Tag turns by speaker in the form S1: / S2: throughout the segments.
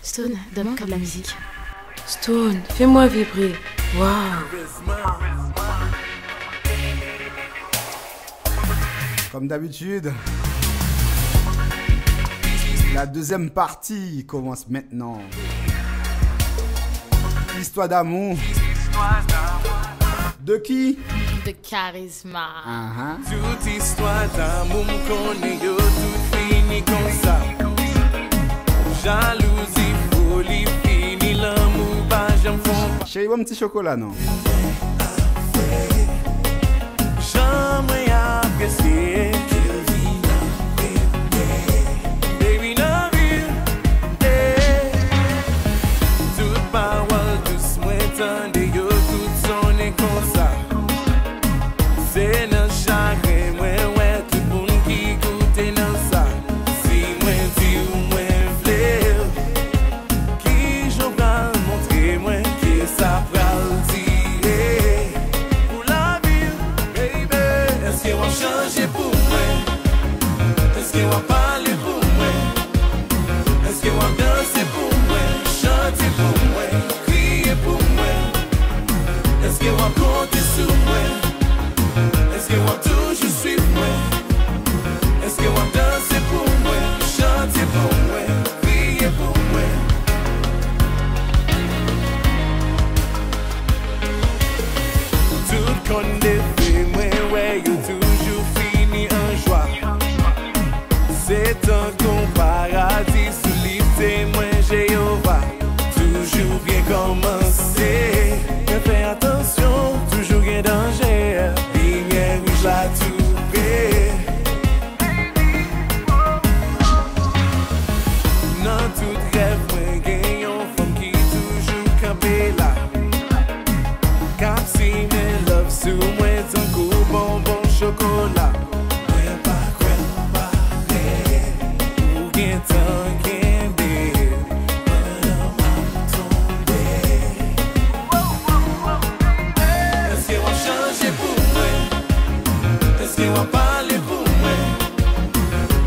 S1: Stone, donne-moi encore de la musique.
S2: Stone, fais-moi vibrer. Waouh.
S3: Comme d'habitude, la deuxième partie commence maintenant. Histoire d'amour. De qui?
S1: De charisme.
S4: Toute histoire d'amour connaît yo tout fini comme ça. Jalousie, folie, fini l'amour, pas j'aime fond.
S3: Chérie, bon petit chocolat, non?
S4: Jamais apprécié. Baby, love you. Toute parole douce, moi tendez yo tout son est comme ça. C'est notre chagrin, ouais, tout le monde qui goûte dans ça. Si moi dis ou moi v'lè, qui j'en vais montrer moi qui ça pral dire. Pour la vie, baby, est-ce qu'on va changer pour moi? Est-ce qu'on va parler pour moi? Est-ce qu'on va danser pour moi? Chanter pour moi? Crier pour moi? Est-ce qu'on va compter sur moi? Est-ce qu'on va toujours suivre moi? Est-ce qu'on va danser pour moi? Chanter pour moi? Crier pour moi? Tout qu'on fait moi, ouais, yo toujours fini en joie. C'est un bon paradis sous l'idée, moi Jéhovah. Toujours bien commencé, mais fais attention, toujours bien danger. Lumière rouge la toupée. Dans tout rêve, moi gagne une femme qui toujours campé là. Cap si mes love sous moi, ton coup bonbon chocolat. Moi pas quoi parler, ou bien tant qu'un dé. Est-ce qu'on va changer pour moi? Est-ce qu'on va parler pour moi?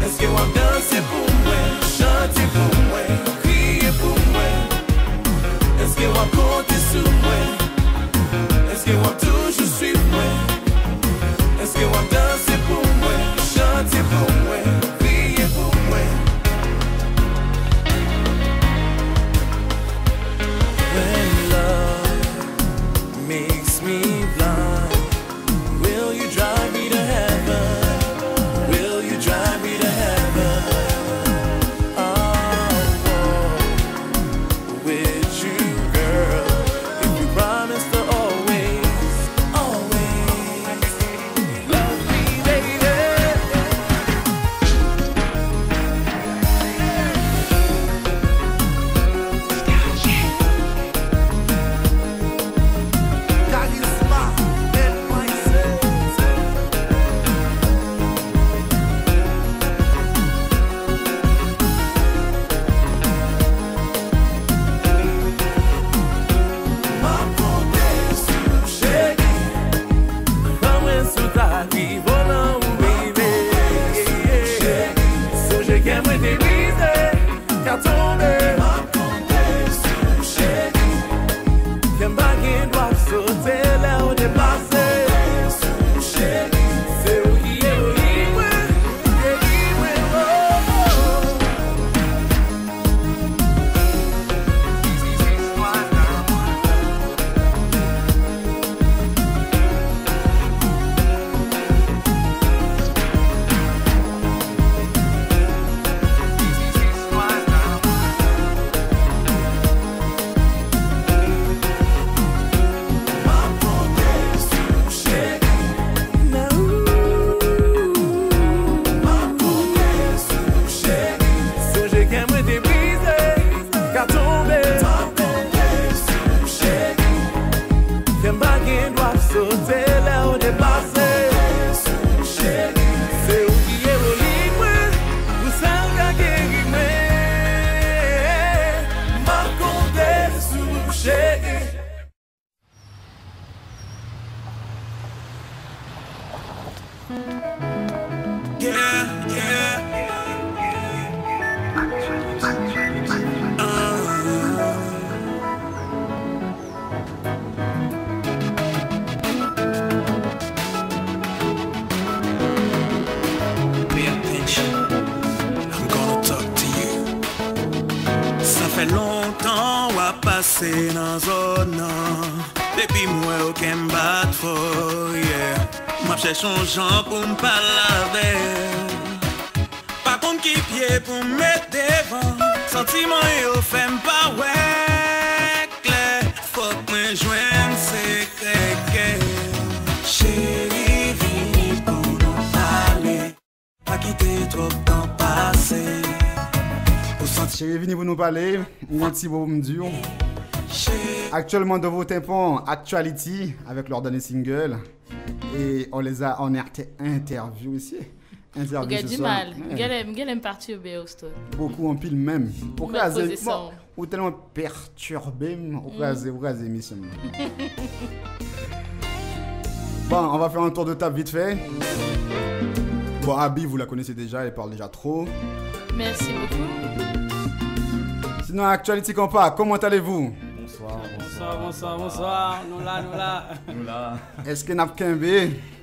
S4: Est-ce qu'on va danser pour moi? Chanter pour moi? Crier pour moi? Est-ce qu'on va compter sur moi? Est-ce qu'on va toujours suivre moi? Est-ce qu'on va danser pour moi? Chanter pour moi? Crier pour moi? When love makes me blind, will you drive me to heaven? Will you drive me to heaven? Oh, with you, girl. If you promise to always, always love me, baby. Charisma, ma ponte sou chegi, vamos escutar que vou não viver. Songe que é muito dizer, quer tomber. Ma ponte sou chegi, que embarque doit sauter là où dépasser. Sou chegi, c'est où qui est où libre, songe que é muito dizer, quer tomber. Que embarque doit sauter là où dépasser. C'est où qui est au libre, où ça qu'a guéri. Ma compte sous chéri. Yeah, yeah. fait longtemps ou à passer dans zone. Depuis moi aucun bat fort, yeah. M'a cherché un gens pour me parler. Pas contre qui pied pour me mettre devant. Sentiment yo fait pas ouais clair. Faut que me joindre secret. Chérie, viens pour nous parler. Pas quitter trop de temps passé.
S3: Chérie, venez vous nous parler. Un petit beau dur. Actuellement dans vos tympans, Actuality avec leur dernier single. Et on les a en interview ici.
S1: Interview ce soir. Miguel aime partir au Béosto.
S3: Beaucoup en pile même. Pourquoi ou tellement perturbé au cas émission. Bon, on va faire un tour de table vite fait. Bon, Abby, vous la connaissez déjà, elle parle déjà trop.
S1: Merci beaucoup.
S3: Sinon, Actuality Compa, comment allez-vous?
S5: Bonsoir. Nous là.
S3: Est-ce que n'a pas qu'un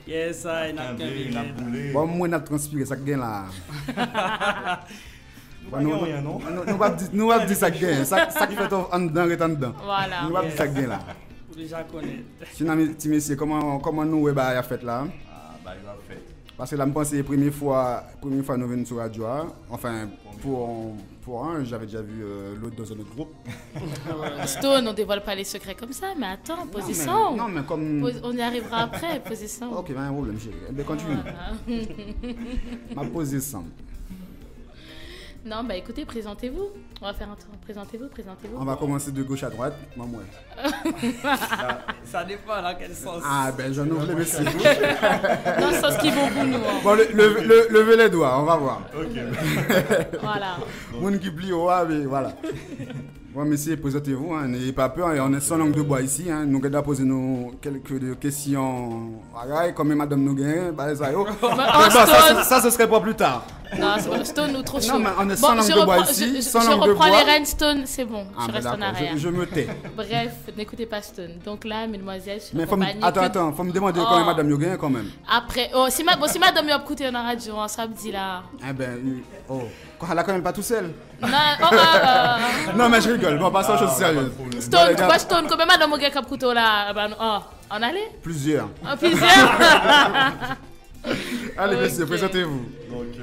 S5: Yes, I n'a qu'un
S3: bon, moi, n'a transpiré, ça gagne là. Nous va dire ça gagne. Ça qui fait en dedans.
S1: Voilà.
S3: Nous va dire ça gagne là.
S5: Vous déjà connaissez.
S3: Sinon, petit monsieur, comment nous, il a fait là?
S6: Il a fait.
S3: Parce que là, je pense que c'est la première fois nous venons sur radio. Enfin, pour un, j'avais déjà vu l'autre dans un autre groupe.
S1: Stone, on dévoile pas les secrets comme ça, mais attends, posez ça.
S3: Non, mais comme...
S1: On y arrivera après, posez ça.
S3: Ok, pas un problème, chérie. Mais continue. Ma position.
S1: Non, bah écoutez, présentez-vous. On va faire un tour. Présentez-vous.
S3: On va commencer de gauche à droite. Moi.
S5: Ça dépend dans quel sens.
S3: Ah, ben j'en ouvre les messieurs.
S1: Dans le sens qui vont pour nous. Hein.
S3: Bon, levez les doigts, on va voir.
S6: Ok.
S1: Voilà.
S3: Moun qui plie au mais voilà. Bon, messieurs, présentez-vous. Hein. N'ayez pas peur. On est sans langue de bois ici. Hein. Nous allons poser quelques questions. Voilà, comme madame nous gagne. Ça, ce serait pas plus tard.
S1: Non, Stone nous trop chaud.
S3: Non, mais on est sans langue de bois ici.
S1: Je reprends les rênes, Stone, c'est bon. Je reste en arrière.
S3: Je me tais.
S1: Bref, n'écoutez pas Stone. Donc là, mesdemoiselles, je suis
S3: accompagnée. Attends, faut me demander quand même madame nous gagne quand même.
S1: Après, si madame nous a écouté dans la radio, on s'est dit là.
S3: Eh ben, elle a quand même pas tout seul.
S1: Non,
S3: mais je rigole. Bon, passons aux choses sérieuses.
S1: Stone, quoi Stone, quand même madame nous gagne cap couteau là. On allait?
S3: Plusieurs. Allez, monsieur, présentez-vous.
S6: Donc,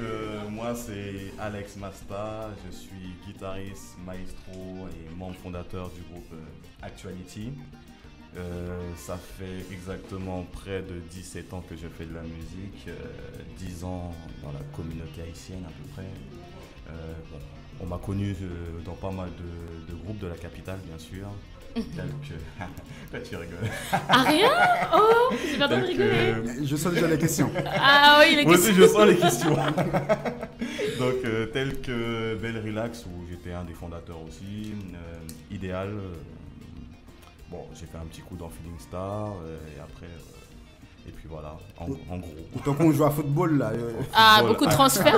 S6: moi, c'est Alex Masta. Je suis guitariste, maestro et membre fondateur du groupe Actuality. Ça fait exactement près de 17 ans que je fais de la musique, 10 ans dans la communauté haïtienne à peu près. On m'a connu dans pas mal de groupes de la capitale, bien sûr. Là, tu rigoles.
S1: Ah, rien? Oh, j'ai pas de rigoler.
S3: Je sens déjà les questions.
S1: Ah oui, les questions.
S6: Moi aussi, je sens les questions. Donc, tel que Belle Relax, où j'étais un des fondateurs aussi, Idéal. Bon, j'ai fait un petit coup dans Feeling Star, et après... Et puis voilà, en gros.
S3: Autant qu'on joue à football là.
S1: Ah, beaucoup de transferts.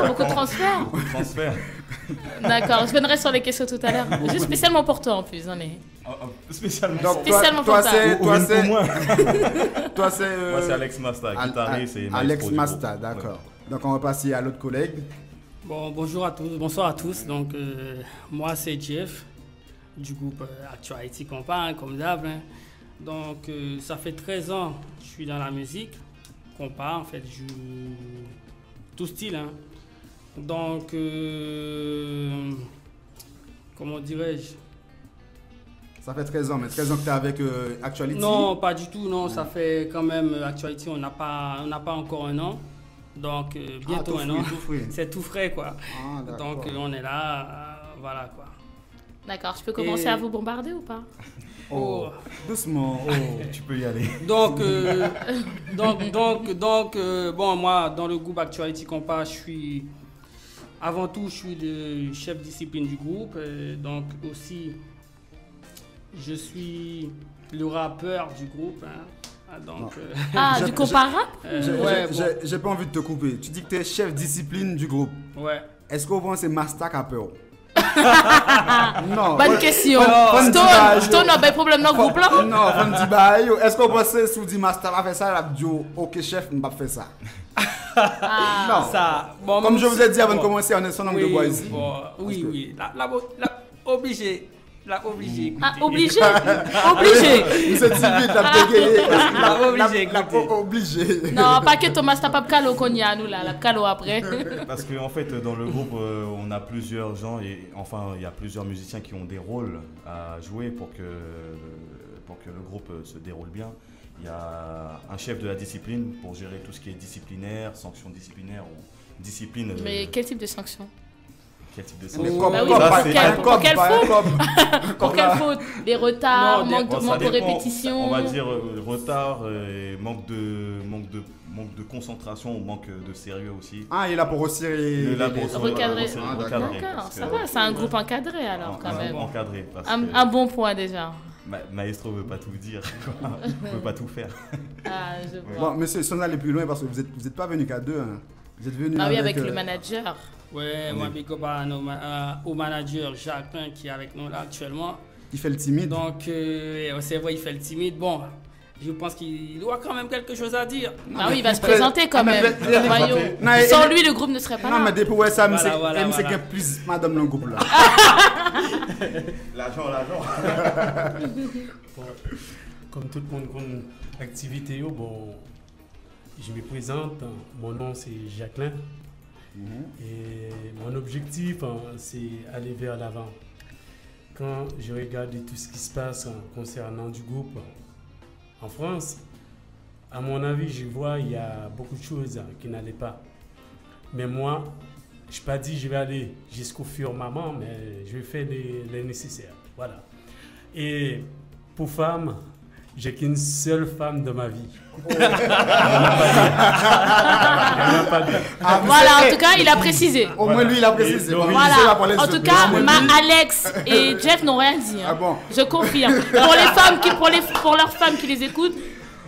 S1: D'accord, je viendrai sur les questions tout à l'heure. Juste spécialement pour toi en plus.
S6: Spécialement
S3: pour
S6: moi.
S3: Toi c'est...
S6: Moi c'est Alex Masta, guitariste et maestro.
S3: Alex Masta, d'accord. Ouais. Donc on va passer à l'autre collègue.
S5: Bon, bonsoir à tous. Donc moi c'est Jeff du groupe Actuality Compa, comme d'hab. Donc, ça fait 13 ans que je suis dans la musique, compas, en fait, je joue tout style. Hein. Donc, comment dirais-je?
S3: Ça fait 13 ans, mais 13 ans que tu es avec Actuality?
S5: Non, pas du tout, non, ça fait quand même, Actuality, on n'a pas encore un an. Donc, bientôt un an. C'est tout frais, quoi. Donc, on est là, voilà, quoi.
S1: D'accord, je peux commencer à vous bombarder ou pas?
S3: Doucement, tu peux y aller.
S5: Donc, bon, moi, dans le groupe Actuality Compa, avant tout, je suis le chef discipline du groupe. Donc, aussi, je suis le rappeur du groupe. Hein. Donc,
S1: du Compa Rap?
S3: J'ai pas envie de te couper. Tu dis que tu es chef discipline du groupe.
S5: Ouais.
S3: Est-ce qu'on pense que c'est Masta qui a peur? Non.
S1: Bonne question. Stone a pas de problème dans le groupe là?
S3: Non, est-ce qu'on pense que si vous dites Master va faire ça, la bio, ok chef, on va faire ça. Non.
S5: Ça, bon,
S3: comme je vous ai dit avant de commencer, on est sans langue de bois ici.
S5: Bon, oui. Obligé. La obligé.
S1: Ah, obligé. Obligé.
S3: Vous êtes timide, la bégayé.
S5: Obligé.
S1: Non, pas que Thomas t'as pas calo konya nous là, la calo après.
S6: Parce qu'en fait, dans le groupe, on a plusieurs gens, et enfin, il y a plusieurs musiciens qui ont des rôles à jouer pour que le groupe se déroule bien. Il y a un chef de la discipline pour gérer tout ce qui est disciplinaire, sanctions disciplinaires ou discipline.
S1: Mais quel type de sanction?
S6: Quel type de
S3: Mais
S6: sanction?
S3: comme-
S1: Bah oui,
S3: comme-
S1: pour
S3: pas-
S1: quel-
S3: pas-
S1: pour
S3: comme-
S1: quelle
S3: pas-
S1: faute
S3: comme-
S1: Pour quelle faute? Des retards,
S5: Non,
S1: manque
S6: Bon, ça
S1: de
S6: dépend.
S1: répétition.
S6: On va dire retard, manque de concentration ou manque de sérieux aussi.
S3: Ah, il est là pour aussi
S6: Il est là pour
S1: Recadrer.
S6: recadrer,
S1: D'accord,
S6: parce
S1: ça
S6: que-
S1: va, c'est un groupe encadré alors quand même.
S6: Encadré. Parce
S1: Un
S6: que
S1: bon point déjà.
S6: Maestro veut pas tout dire, ne veut pas tout faire.
S1: Ah, je vois.
S3: Bon, monsieur, si on allait plus loin, parce que vous êtes pas venu qu'à deux. Hein. Vous êtes venu
S1: Ah oui, avec le manager.
S5: Ouais, moi, big up au manager Jacqueline qui est avec nous là actuellement.
S3: qui fait le timide.
S5: Donc, c'est vrai, il fait le timide. Bon, je pense qu'il doit quand même quelque chose à dire.
S1: Ah oui, il va se présenter quand même.
S3: mais-
S1: Voyons.
S3: Non,
S1: Sans lui, le groupe ne serait pas
S3: Non, mais
S1: là.
S3: depuis ouais, ça,
S5: Voilà.
S3: c'est que plus madame le groupe là.
S6: L'argent.
S7: Bon, comme tout le monde connaît l'activité, bon, je me présente. Mon nom c'est Jacqueline. Et mon objectif, c'est aller vers l'avant. Quand je regarde tout ce qui se passe concernant du groupe en France, à mon avis, je vois il y a beaucoup de choses qui n'allaient pas. Mais moi, je n'ai pas dit je vais aller jusqu'au firmament, mais je vais faire les nécessaires. Voilà. Et pour femme, j'ai qu'une seule femme de ma vie.
S1: Voilà, en tout cas, il a précisé.
S3: Au moins lui, il a précisé.
S7: Donc,
S3: Voilà. Il sait pas pour les
S1: Voilà. En tout
S3: autres.
S1: cas,
S3: Au moins, lui-
S1: Alex et Jeff n'ont rien dit.
S3: Ah bon.
S1: Je confirme. Pour les femmes pour leurs femmes qui les écoutent,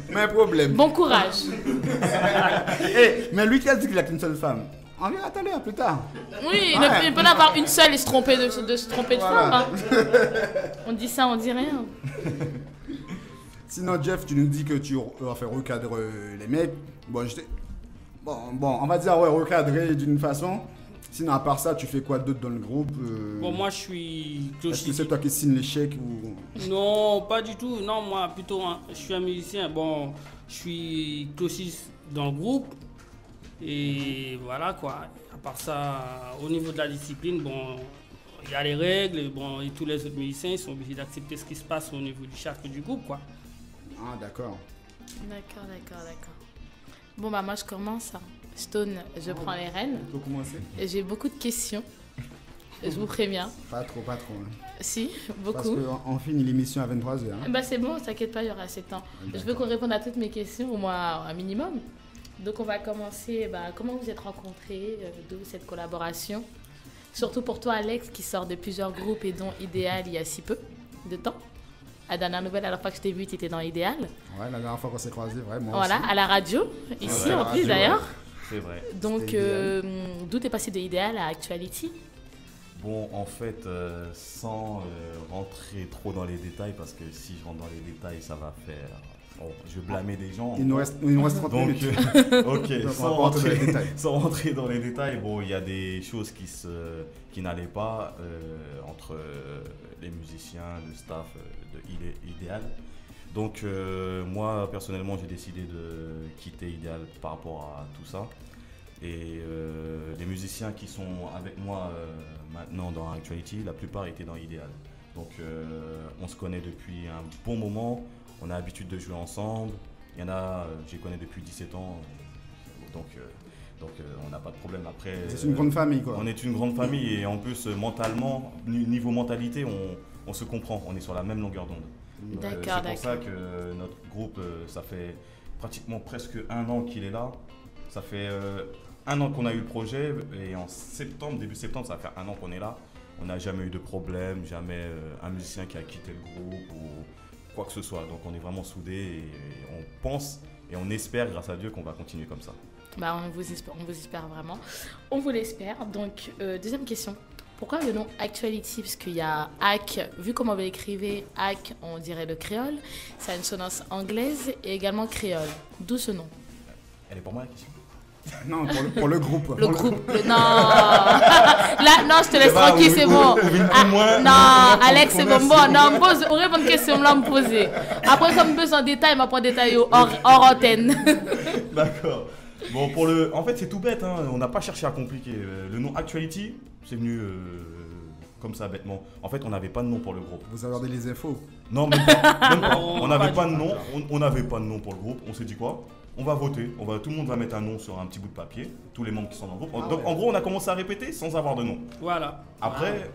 S3: Mais problème.
S1: bon courage.
S3: Mais lui qui a dit qu'il a qu'une seule femme. On verra tout à l'heure, plus tard.
S1: Oui,
S3: Ouais.
S1: il peut en avoir une seule et se tromper de se tromper de
S3: Voilà.
S1: femme. Hein. On dit ça, on dit rien.
S3: Sinon, Jeff, tu nous dis que tu vas faire recadrer les mecs. Bon, on va dire ouais, recadrer d'une façon. Sinon, à part ça, tu fais quoi d'autre dans le groupe
S5: Bon, moi, je suis
S3: Est-ce que
S5: clochiste.
S3: c'est toi qui signe les chèques ou...
S5: Non, pas du tout. Non, moi, plutôt, je suis un musicien. Bon, je suis clochiste dans le groupe. Et voilà, quoi. À part ça, au niveau de la discipline, bon, il y a les règles. Bon, et tous les autres musiciens, ils sont obligés d'accepter ce qui se passe au niveau du charte du groupe, quoi.
S3: Ah, d'accord.
S1: D'accord. Bon, bah moi, je commence. Stone, je prends les rênes.
S3: On peut commencer
S1: J'ai beaucoup de questions. Je vous préviens.
S3: Pas trop. Hein.
S1: Si,
S3: Parce
S1: beaucoup.
S3: qu'on finit l'émission à 23h. Hein.
S1: Bah c'est bon, t'inquiète pas, il y aura assez de temps. Je veux qu'on réponde à toutes mes questions, au moins un minimum. Donc on va commencer, comment vous êtes rencontrés, d'où cette collaboration. Surtout pour toi Alex, qui sort de plusieurs groupes et dont Idéal il y a si peu de temps. La dernière nouvelle, à la fois que je t'ai vu, tu étais dans Idéal.
S3: Ouais, la dernière fois qu'on s'est croisés, vraiment.
S1: Voilà, à la radio, ici
S3: Ouais,
S1: en
S3: à la
S1: plus
S3: radio,
S1: d'ailleurs.
S6: C'est vrai.
S1: Donc
S3: C'était
S1: d'où t'es passé de Idéal à Actuality?
S6: Bon, en fait, sans rentrer trop dans les détails, parce que si je rentre dans les détails, ça va faire... Bon, je vais blâmer des gens.
S3: Il nous reste 30
S6: Donc,
S3: minutes.
S6: ok,
S3: Donc, on
S6: sans
S3: va pas rentrer dans les
S6: rentrer,
S3: détails.
S6: sans rentrer dans les détails, bon, il y a des choses qui n'allaient pas entre les musiciens, le staff de Idéal. Donc, moi, personnellement, j'ai décidé de quitter Idéal par rapport à tout ça. Et les musiciens qui sont avec moi maintenant dans Actuality, la plupart étaient dans Idéal. Donc, on se connaît depuis un bon moment. On a l'habitude de jouer ensemble. Il y en a, je les connais depuis 17 ans. Donc on n'a pas de problème. Après,
S3: C'est une grande famille, quoi.
S6: on est une grande famille et en plus, mentalement, niveau mentalité, on se comprend. On est sur la même longueur d'onde. Donc,
S1: D'accord,
S6: c'est pour ça que notre groupe, ça fait pratiquement presque 1 an qu'il est là. Ça fait 1 an qu'on a eu le projet et en septembre, début septembre, ça va faire 1 an qu'on est là. On n'a jamais eu de problème, jamais un musicien qui a quitté le groupe ou quoi que ce soit. Donc on est vraiment soudés et on pense et on espère grâce à Dieu qu'on va continuer comme ça.
S1: Bah, on vous espère vraiment. On vous l'espère. Donc, deuxième question. Pourquoi le nom Actuality? Parce qu'il y a Hack, vu comment vous l'écrivez, Hack, on dirait le créole. Ça a une sonance anglaise et également créole. D'où ce nom?
S6: Elle est pour moi la question?
S3: Non, pour le groupe.
S1: Le groupe. Non. Là, non, je te laisse tranquille, c'est bon. Non, Alex, c'est bon. Bon, non, on répond à une question, là, me poser. Après, comme besoin en détail, on va prendre détail hors antenne.
S6: D'accord. Bon, en fait, c'est tout bête, hein. On n'a pas cherché à compliquer. Le nom Actuality, c'est venu comme ça, bêtement. En fait, on n'avait pas de nom pour le groupe.
S3: Vous avez regardé les infos?
S6: Non, même pas. Même pas. On n'avait pas de nom. On n'avait pas de nom pour le groupe. On s'est dit quoi? On va voter. Tout le monde va mettre un nom sur un petit bout de papier. Tous les membres qui sont dans le groupe. Donc, en gros, on a commencé à répéter sans avoir de nom.
S5: Voilà.
S6: Après,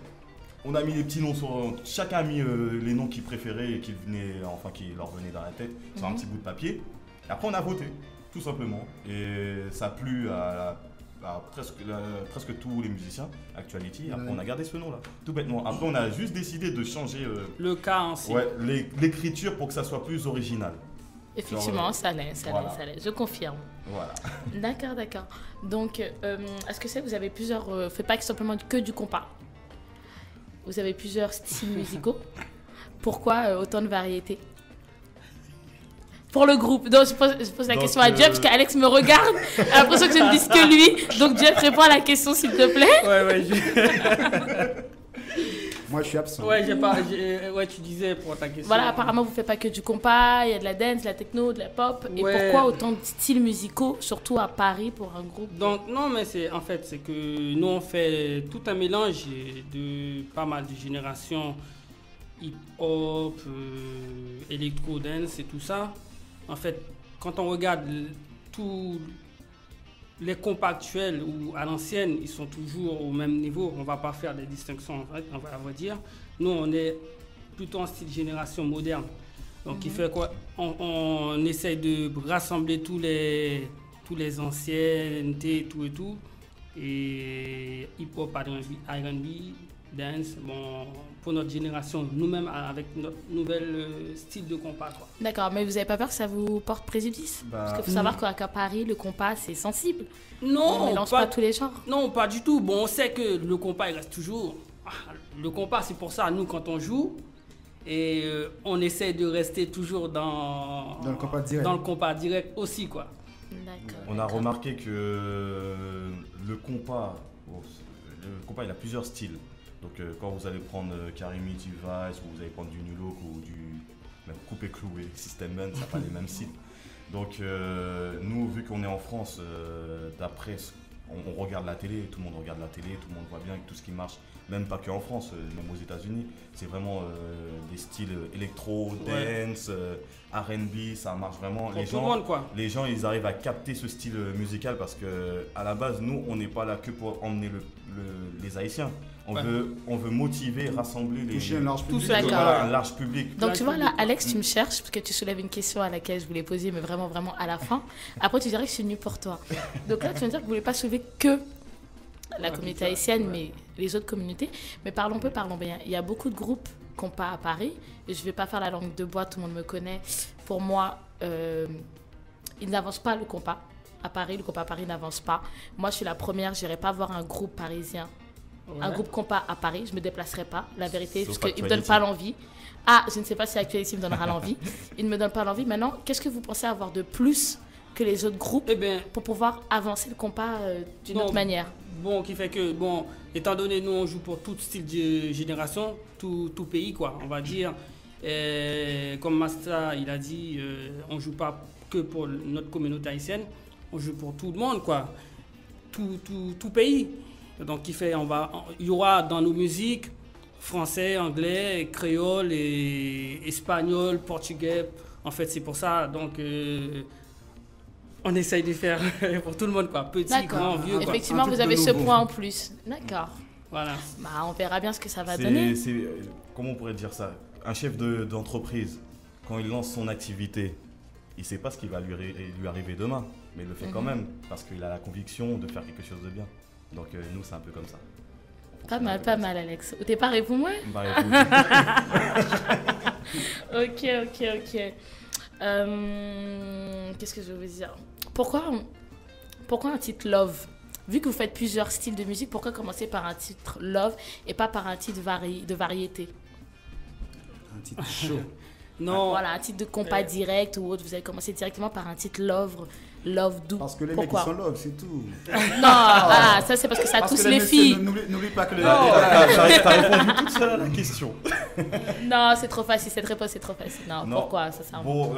S6: on a mis les petits noms sur. Chacun a mis les noms qu'il préférait et qui leur venaient dans la tête sur un petit bout de papier. Et après, on a voté, tout simplement. Et ça a plu à presque tous les musiciens, Actuality. Après, on a gardé ce nom-là, tout bêtement. Après, on a juste décidé de changer
S5: le cas ainsi.
S6: Ouais, l'écriture pour que ça soit plus original.
S1: Effectivement, ça l'est. Je confirme.
S6: Voilà.
S1: D'accord. Donc, est-ce que vous avez plusieurs... faites pas simplement que du compas. Vous avez plusieurs styles musicaux. Pourquoi autant de variétés? Pour le groupe. Donc, je pose la question à Jeff, parce qu'Alex me regarde. J'ai l'impression que je ne dis que lui. Donc, Jeff, réponds à la question, s'il te plaît.
S3: Moi, je suis absent.
S5: Ouais, tu disais pour ta question.
S1: Voilà, apparemment, vous ne faites pas que du compas. Il y a de la dance, de la techno, de la pop. Et pourquoi autant de styles musicaux, surtout à Paris, pour un groupe?
S5: Donc, non, mais c'est que nous, on fait tout un mélange de pas mal de générations hip-hop, électro-dance et tout ça. En fait, quand on regarde tous les compas actuels ou à l'ancienne, ils sont toujours au même niveau. On ne va pas faire des distinctions, en fait, on va dire. Nous, on est plutôt en style génération moderne. Donc, il fait quoi? On essaye de rassembler tous les anciennetés, tout et tout. Et hip-hop, R&B, dance, bon, pour notre génération, nous-mêmes avec notre nouvel style de compas.
S1: D'accord, mais vous n'avez pas peur que ça vous porte préjudice? Parce qu'il faut savoir qu'à Paris, le compas, c'est sensible.
S5: Non,
S1: on ne mélange pas tous les genres.
S5: Non, pas du tout. Bon, on sait que le compas, il reste toujours... Le compas, c'est pour ça, nous, quand on joue, et on essaie de rester toujours dans le compas direct aussi, quoi.
S1: D'accord.
S6: On a remarqué que le compas, il a plusieurs styles. Donc quand vous allez prendre Karimi Device, ou vous allez prendre du New Look ou du même Coupé Cloué, System Man, ça n'a pas les mêmes styles. Donc nous, vu qu'on est en France, d'après, on regarde la télé, tout le monde regarde la télé, tout le monde voit bien que tout ce qui marche, même pas qu'en France, même aux États-Unis, c'est vraiment des styles électro, dance, R&B, ça marche vraiment. Les gens, ils arrivent à capter ce style musical parce que à la base, nous, on n'est pas là que pour emmener les Haïtiens. On veut motiver, rassembler
S3: toucher un large public.
S6: Un large public.
S1: Donc tu vois là, Alex, tu me cherches parce que tu soulèves une question à laquelle je voulais poser, mais vraiment à la fin. Après, tu dirais que je suis venue pour toi. Donc là, tu vas me dire que vous ne voulez pas soulever que la communauté haïtienne, mais les autres communautés. Mais parlons bien. Il y a beaucoup de groupes compas à Paris. Et je ne vais pas faire la langue de bois, tout le monde me connaît. Pour moi, ils n'avancent pas le compas. À Paris, le compas à Paris n'avance pas. Moi, je suis la première, je n'irai pas voir un groupe parisien. Ouais. Un groupe compas à Paris, je ne me déplacerai pas, la vérité, parce qu'il ne me donne pas l'envie. Ah, je ne sais pas si Actuality me donnera l'envie. Il ne me donne pas l'envie. Maintenant, qu'est-ce que vous pensez avoir de plus que les autres groupes pour pouvoir avancer le compas d'une autre manière?
S5: Bon, qui fait que, étant donné nous, on joue pour tout style de génération, tout pays, quoi, on va dire. Comme Masta, il a dit, on ne joue pas que pour notre communauté haïtienne, on joue pour tout le monde, quoi. Tout pays. Donc, il y aura dans nos musiques français, anglais, créole, et espagnol, portugais. En fait, c'est pour ça. Donc, on essaye de faire pour tout le monde, quoi. Petit, grand, vieux.
S1: Effectivement, vous avez ce point en plus. D'accord.
S5: Voilà.
S1: On verra bien ce que ça va donner.
S6: Comment on pourrait dire ça? Un chef d'entreprise, quand il lance son activité, il ne sait pas ce qui va lui arriver demain. Mais il le fait quand même, parce qu'il a la conviction de faire quelque chose de bien. Donc nous, c'est un peu comme ça.
S1: Pas mal, Alex. T'es pareil pour moi? Ok. Qu'est-ce que je veux dire? Pourquoi un titre Love? Vu que vous faites plusieurs styles de musique, pourquoi commencer par un titre Love et pas par un titre de variété?
S3: Un titre chaud.
S5: Non.
S1: Voilà, un titre de compas direct ou autre. Vous avez commencé directement par un titre Love Do.
S3: Parce que les mecs,
S1: Pourquoi?
S3: ils sont love, c'est tout.
S1: Non, ça c'est parce que ça
S3: Parce
S1: touche
S3: que
S1: les
S3: messieurs,
S1: filles.
S3: N'oublie pas que les...
S6: T'as répondu toute seule à la question.
S1: Non, c'est trop facile. Cette réponse c'est trop facile. Non,
S6: Non.
S1: pourquoi ça sert à rien.
S6: Bon,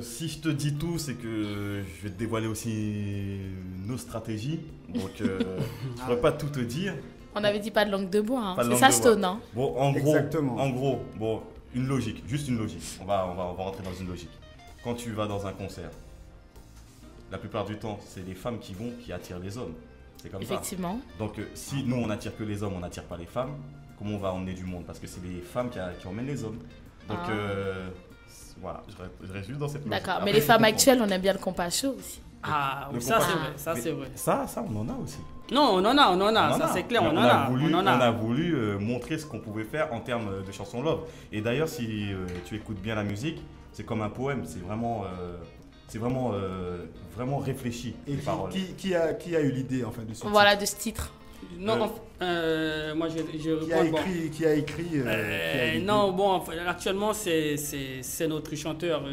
S6: si je te dis tout, c'est que je vais te dévoiler aussi nos stratégies. Donc, je ne pourrais pas tout te dire.
S1: On avait dit pas de langue de bois. Hein.
S6: Pas de
S1: C'est
S6: langue
S1: ça,
S6: de
S1: Stone.
S6: bois.
S1: Hein.
S6: Bon,
S3: Exactement.
S6: en gros, bon, une logique, juste une logique. On va rentrer dans une logique. Quand tu vas dans un concert, la plupart du temps, c'est les femmes qui attirent les hommes. C'est comme ça.
S1: Effectivement.
S6: Donc, si nous, on n'attire que les hommes, on n'attire pas les femmes, comment on va emmener du monde? Parce que c'est les femmes qui emmènent les hommes. Donc, voilà, je reste juste dans cette logique.
S1: D'accord.
S6: Après,
S1: Mais les
S6: je
S1: femmes
S6: comprends.
S1: actuelles, on aime bien le compas chaud aussi.
S5: Ah,
S6: Le
S5: oui, ça
S6: compas.
S5: c'est vrai, ça
S6: Mais
S5: c'est vrai.
S6: Ça, on en a aussi.
S5: Non, on en a, ça c'est clair, on en a.
S6: On a voulu montrer ce qu'on pouvait faire en termes de chansons love. Et d'ailleurs, si tu écoutes bien la musique, c'est comme un poème, c'est vraiment réfléchi.
S3: Et
S6: les paroles.
S3: qui a eu l'idée, en fait, de ce titre?
S1: Voilà, de ce titre.
S5: Non, moi je
S3: Qui a
S5: réponds.
S3: écrit, qui a l'idée?
S5: Non, bon, enfin, actuellement c'est notre chanteur,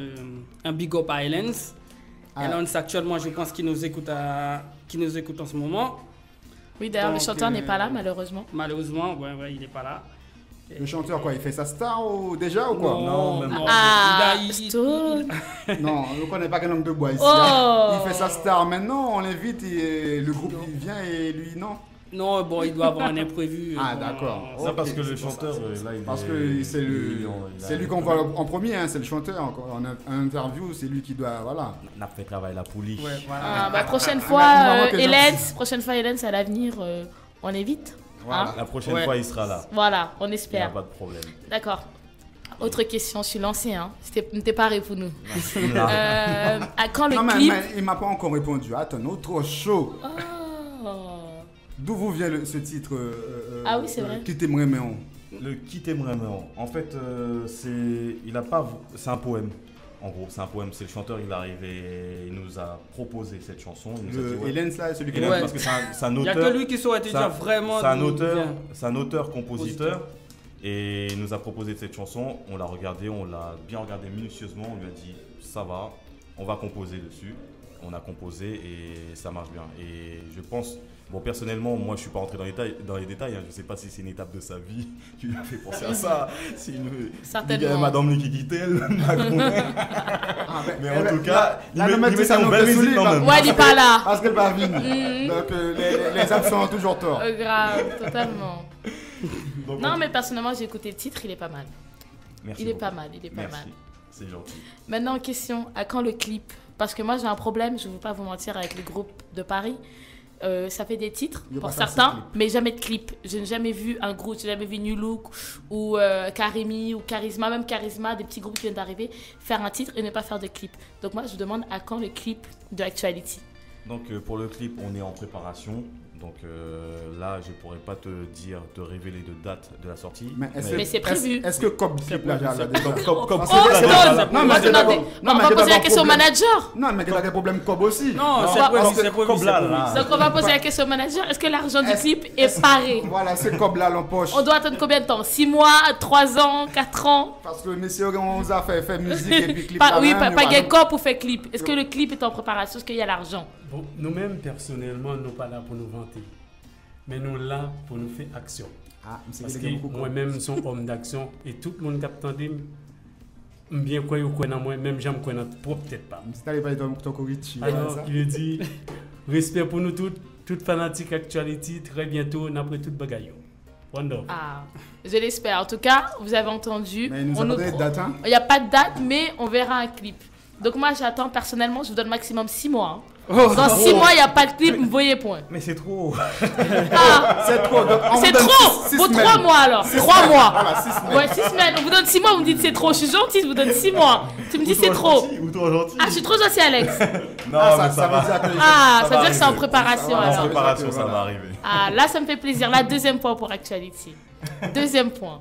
S5: un Big Up à Helens.
S3: Ah.
S5: Helens, actuellement, je pense qu'il nous écoute en ce moment.
S1: Oui, d'ailleurs, le
S3: Donc,
S1: chanteur n'est pas là, malheureusement.
S5: Malheureusement, ouais, il n'est pas là.
S3: Le chanteur, quoi, il fait sa star déjà ou quoi?
S5: Non,
S6: même
S5: non.
S1: Ah,
S5: Il a-
S1: Stone.
S3: Non, on ne connaît pas quelle langue de bois ici.
S1: Oh.
S3: Hein. Il fait sa star maintenant, on l'invite et le groupe il vient et lui non.
S5: Non, bon, il doit avoir un imprévu.
S3: Ah,
S5: bon,
S3: d'accord.
S6: Ça
S3: Ok,
S6: parce que le
S3: c'est pour
S6: chanteur,
S3: ça,
S6: là, il
S3: Parce
S6: est-
S3: que c'est
S6: il a-
S3: lui qu'on voit en premier, hein, c'est le chanteur. En interview, c'est lui qui doit. Voilà.
S6: On a fait travailler la poulie.
S5: Ouais, voilà.
S1: Ah, bah, prochaine
S3: Ah,
S1: fois,
S3: vraiment que
S1: Hélène, à l'avenir, on évite.
S3: Voilà.
S1: Hein?
S6: La prochaine
S5: Ouais.
S6: fois, il sera là.
S1: Voilà, on
S6: Il n'y a
S1: espère.
S6: pas de problème.
S1: D'accord. Autre question, je suis lancée. Hein. T'es paré pour nous. À quand le
S3: Non,
S1: clip
S3: mais il m'a pas encore répondu. Attends, notre show.
S1: Oh.
S3: D'où vous vient ce titre
S1: Ah oui, c'est vrai.
S3: Qui t'aimerait, mais on.
S6: Le Qui t'aimerait vraiment. En fait, c'est un poème. En gros, c'est un poème. C'est le chanteur, il est arrivé, il nous a proposé cette chanson. Il nous a dit, ouais.
S3: Hélène, là, celui qui
S6: Hélène,
S5: Ouais.
S6: parce que c'est un
S5: Il n'y a
S6: auteur.
S5: que lui qui saurait te dire vraiment.
S6: C'est un
S5: d'où
S6: auteur,
S5: vient.
S6: c'est un auteur-compositeur. Et il nous a proposé cette chanson. On l'a regardée, on l'a bien regardée minutieusement. On lui a dit, ça va, on va composer dessus. On a composé et ça marche bien. Et je pense, bon, personnellement, moi je suis pas rentré dans les détails. Hein. Je sais pas si c'est une étape de sa vie qui lui a fait penser à ça. C'est
S1: Certainement.
S6: Madame Lucky Kittel, mais en tout cas,
S3: là,
S6: il
S3: le mec,
S6: met
S3: c'est
S6: ça
S3: ça,
S6: en
S3: nous
S6: belle
S3: fait
S6: musique
S3: soulever,
S6: quand même.
S1: Ouais, il n'est pas là.
S3: Parce qu'elle va venir. Donc les absents ont toujours tort.
S1: Grave, totalement.
S6: Donc,
S1: Non, mais personnellement, j'ai écouté le titre, il est pas mal.
S6: merci
S1: Il est
S6: beaucoup.
S1: pas mal, il est pas
S6: Merci.
S1: mal.
S6: C'est gentil.
S1: Maintenant, question, à quand le clip? Parce que moi, j'ai un problème, je ne veux pas vous mentir, avec le groupe de Paris. Ça fait des titres
S3: Il y a
S1: pour
S3: pas
S1: certains,
S3: de clip.
S1: mais jamais de clip. Je n'ai jamais vu un groupe, j'ai jamais vu New Look ou Karimi ou Charisma, même Charisma, des petits groupes qui viennent d'arriver, faire un titre et ne pas faire de clip. Donc moi, je vous demande à quand le clip de Actuality?
S6: Donc pour le clip, on est en préparation. Donc là, je pourrais pas te révéler de date de la sortie.
S1: Mais c'est prévu.
S3: Est-ce que Cobb Clip là, déjà déjà
S1: Oh,
S3: Parce
S1: Stone!
S3: que-
S1: On
S3: Non,
S1: va
S3: mais
S1: demander-
S3: non,
S1: on
S3: mais
S1: va
S3: il y a
S1: poser la
S3: pas
S1: question au
S3: problème.
S1: manager.
S3: Non, mais il y a des problèmes Cobb aussi.
S5: Non, c'est
S1: Bah,
S5: prévu,
S3: parce
S5: c'est
S3: que
S5: prévu.
S6: comme
S5: c'est
S6: là,
S5: prévu.
S6: là.
S1: Donc on va poser la question au manager. Est-ce que l'argent du clip est paré?
S3: Voilà, c'est Cobb là, l'empoche.
S1: On doit attendre combien de temps? 6 mois, 3 ans, 4 ans?
S3: Parce que messieurs, on a fait musique et puis clip.
S1: Oui,
S3: là,
S1: pas
S3: voilà.
S1: gay cop ou fait clip. Est-ce que le clip est en préparation? Est-ce qu'il y a l'argent?
S7: Bon, nous-mêmes, personnellement, nous pas là pour nous vanter. Mais nous là pour nous faire action.
S3: Ah, mais c'est
S7: Parce
S3: que
S7: que
S3: c'est beaucoup.
S7: moi-même, je suis homme d'action et tout le monde qui attendait, bien quoi ou quoi dans moi, même j'aime quoi dans toi, peut-être pas.
S3: Si t'allais pas ton Korichi.
S7: Alors, il dit respect pour nous toutes fanatiques actualité, très bientôt, après toute bagaille. Wonderful.
S1: Ah, je l'espère. En tout cas, vous avez entendu.
S3: Mais il nous
S1: On
S3: a
S1: nous
S3: donné
S1: pro-
S3: des dates, hein.
S1: Il n'y a pas de date, mais on verra un clip. Donc moi, j'attends personnellement, je vous donne maximum 6 mois. hein. Dans 6 mois, il n'y a pas de clip, vous voyez point.
S6: Mais c'est trop.
S1: Ah,
S3: C'est trop. donc on
S1: c'est
S3: vous donne
S1: trop.
S3: six
S1: Vos
S3: semaines.
S1: 3 mois alors. 3 mois.
S3: Voilà, 6 semaines.
S1: Ouais, 6 semaines. On vous donne 6 mois, vous me dites c'est trop. Je suis gentille, je vous donne 6 mois. Tu me dis c'est trop.
S6: Ou toi gentil.
S1: Ah, je suis trop gentille, Alex.
S6: Non,
S3: Ah,
S6: mais
S3: ça
S6: va.
S3: veut dire que
S1: Ah, ça
S6: va
S1: veut dire que c'est en
S6: arriver.
S1: préparation
S3: Ça va,
S6: En
S1: alors.
S6: préparation, ça
S3: Voilà.
S6: va arriver.
S1: Ah, là, ça me fait plaisir. Là, deuxième point pour Actuality. Deuxième point.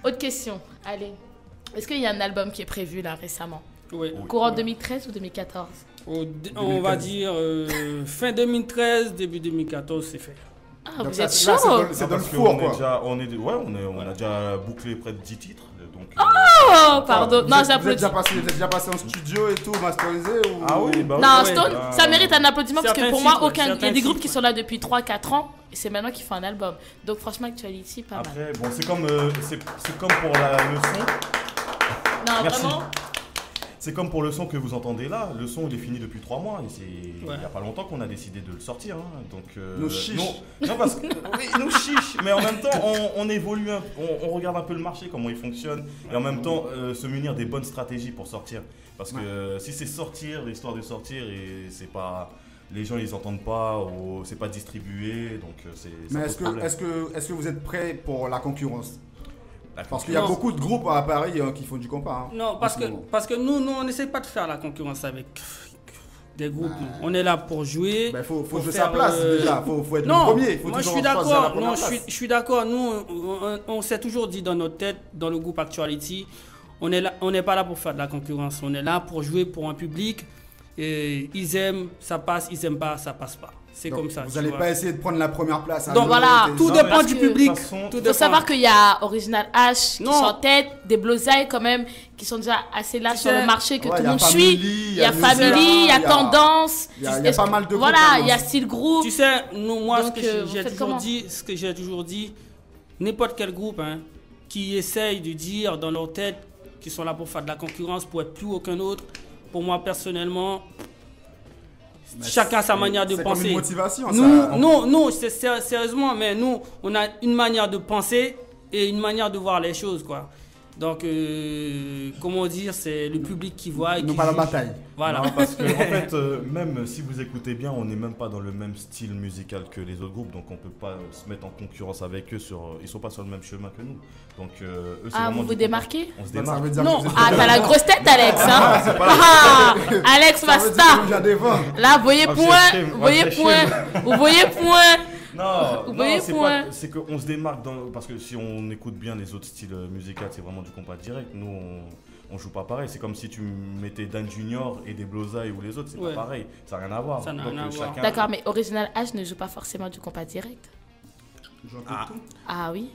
S1: Autre question. Allez. Est-ce qu'il y a un album qui est prévu là récemment?
S5: Oui.
S1: Courant 2013 ou 2014?
S5: On va dire fin 2013, début 2014, c'est fait.
S1: Ah,
S3: Donc
S1: vous
S3: ça,
S1: êtes
S3: là,
S1: chaud.
S3: c'est dans le
S6: Parce que
S3: four,
S6: on est
S3: quoi.
S6: déjà, on a déjà bouclé près de 10 titres. Donc,
S1: Oh, pardon. Non,
S3: Vous êtes
S1: j'applaudis.
S3: déjà passé en studio et tout, masterisé ou...
S6: Ah oui, bah
S1: Non,
S6: oui.
S1: Stone, ça mérite un applaudissement parce que
S5: Certains
S1: pour moi,
S5: titres, ouais,
S1: il y a
S5: certains
S1: des groupes
S5: titres,
S1: qui sont là depuis 3-4 ans et c'est maintenant qu'ils font un album. Donc franchement, Actuality, pas mal.
S6: Après, bon, c'est comme pour le son.
S1: Non,
S6: Merci.
S1: vraiment.
S6: C'est comme pour le son que vous entendez là. Le son, il est fini depuis 3 mois. Et il
S5: Ouais.
S6: n'y a pas longtemps qu'on a décidé de le sortir. Hein. Donc,
S3: Nous chiche.
S6: Non, parce que oui, nous chiche. Mais en même temps, on évolue, on regarde un peu le marché, comment il fonctionne. Et en même temps, se munir des bonnes stratégies pour sortir. Parce que si c'est sortir, l'histoire de sortir, et c'est pas... Les gens ils entendent pas, ou c'est pas distribué, donc c'est...
S3: Mais
S6: ça pose problème.
S3: est-ce que vous êtes prêts pour la concurrence? Parce qu'il y a
S5: Non.
S3: beaucoup de groupes à Paris qui font du compas. Hein,
S5: Non,
S3: en
S5: parce
S3: ce
S5: que,
S3: moment.
S5: parce que nous, on n'essaie pas de faire la concurrence avec des groupes. Nous. On est là pour jouer.
S3: Ben, faut
S5: pour
S3: jouer
S5: faire,
S3: sa place déjà, faut être
S5: Non,
S3: le premier. Faut
S5: moi je
S3: toujours
S5: suis
S3: choisir la
S5: d'accord.
S3: première
S5: Non,
S3: place.
S5: je suis d'accord. Nous, on s'est toujours dit dans notre tête, dans le groupe Actuality, on n'est pas là pour faire de la concurrence. On est là pour jouer pour un public. Et ils aiment, ça passe. Ils aiment pas, ça passe pas. C'est
S3: Donc,
S5: comme ça.
S3: Vous
S5: tu
S3: n'allez
S5: vois.
S3: pas essayer de prendre la première place.
S1: Donc, voilà,
S5: Tout
S6: Non,
S5: dépend
S6: mais
S5: du
S1: parce que,
S5: public.
S6: de toute façon,
S5: Tout
S1: Il faut
S5: dépend.
S1: savoir qu'il y a Original H qui
S5: Non.
S1: sont en tête, des Blosailles quand même, qui sont déjà assez là
S5: Tu
S1: sur
S5: sais,
S1: le marché que
S3: ouais,
S1: tout
S3: y
S1: le
S3: a
S1: monde
S3: Family,
S1: suit.
S3: y
S1: Il y a
S3: a
S1: Family,
S3: Nuzela,
S1: il y a
S3: y a-
S1: Tendance.
S3: il y a pas mal de groupes,
S1: Voilà,
S3: hein,
S1: il y a
S3: dans-
S1: Style Group.
S5: Tu sais, nous, moi,
S1: Donc,
S5: ce que
S1: vous
S5: j'ai
S1: faites
S5: toujours
S1: comment?
S5: dit, n'importe quel groupe hein, qui essaye de dire dans leur tête qu'ils sont là pour faire de la concurrence, pour être plus haut qu'un autre, pour moi personnellement, chacun a sa manière de
S3: C'est comme
S5: penser.
S3: une motivation.
S5: Non, sérieusement, mais nous, on a une manière de penser et une manière de voir les choses, quoi. Donc, comment dire, c'est le public qui voit et
S3: Non,
S5: qui
S3: pas la
S5: juge.
S3: bataille.
S5: Voilà.
S6: Non, parce que en fait, même si vous écoutez bien, on n'est même pas dans le même style musical que les autres groupes, donc on peut pas se mettre en concurrence avec eux ils sont pas sur le même chemin que nous. Donc eux, c'est
S1: Ah,
S6: vraiment
S1: vous
S6: du
S1: vous
S6: compas.
S1: démarquez?
S6: On se
S3: Ça
S6: démarque.
S3: veut dire
S1: Non,
S3: que vous êtes-
S1: ah, t'as la grosse tête, Alex. Hein? Ah, Alex
S3: Ça veut dire
S1: Masta.
S3: que vous avez devant.
S1: Là, vous voyez
S6: Ah,
S1: point,
S6: c'est
S1: vous voyez
S6: shame.
S1: point, vous voyez point.
S6: Non,
S1: Vous
S6: non,
S1: voyez,
S6: c'est
S1: point.
S6: pas, c'est qu'on se démarque parce que si on écoute bien les autres styles musicaux, c'est vraiment du compas direct. Nous, on joue pas pareil. C'est comme si tu mettais Dan Junior et des Blosailles ou les autres, c'est
S5: Ouais.
S6: pas pareil. Ça n'a rien à voir.
S5: Ça n'a
S6: Donc,
S5: rien à voir.
S6: chacun-
S1: D'accord, mais Original H ne joue pas forcément du compas direct.
S6: Ah,
S1: Ah oui,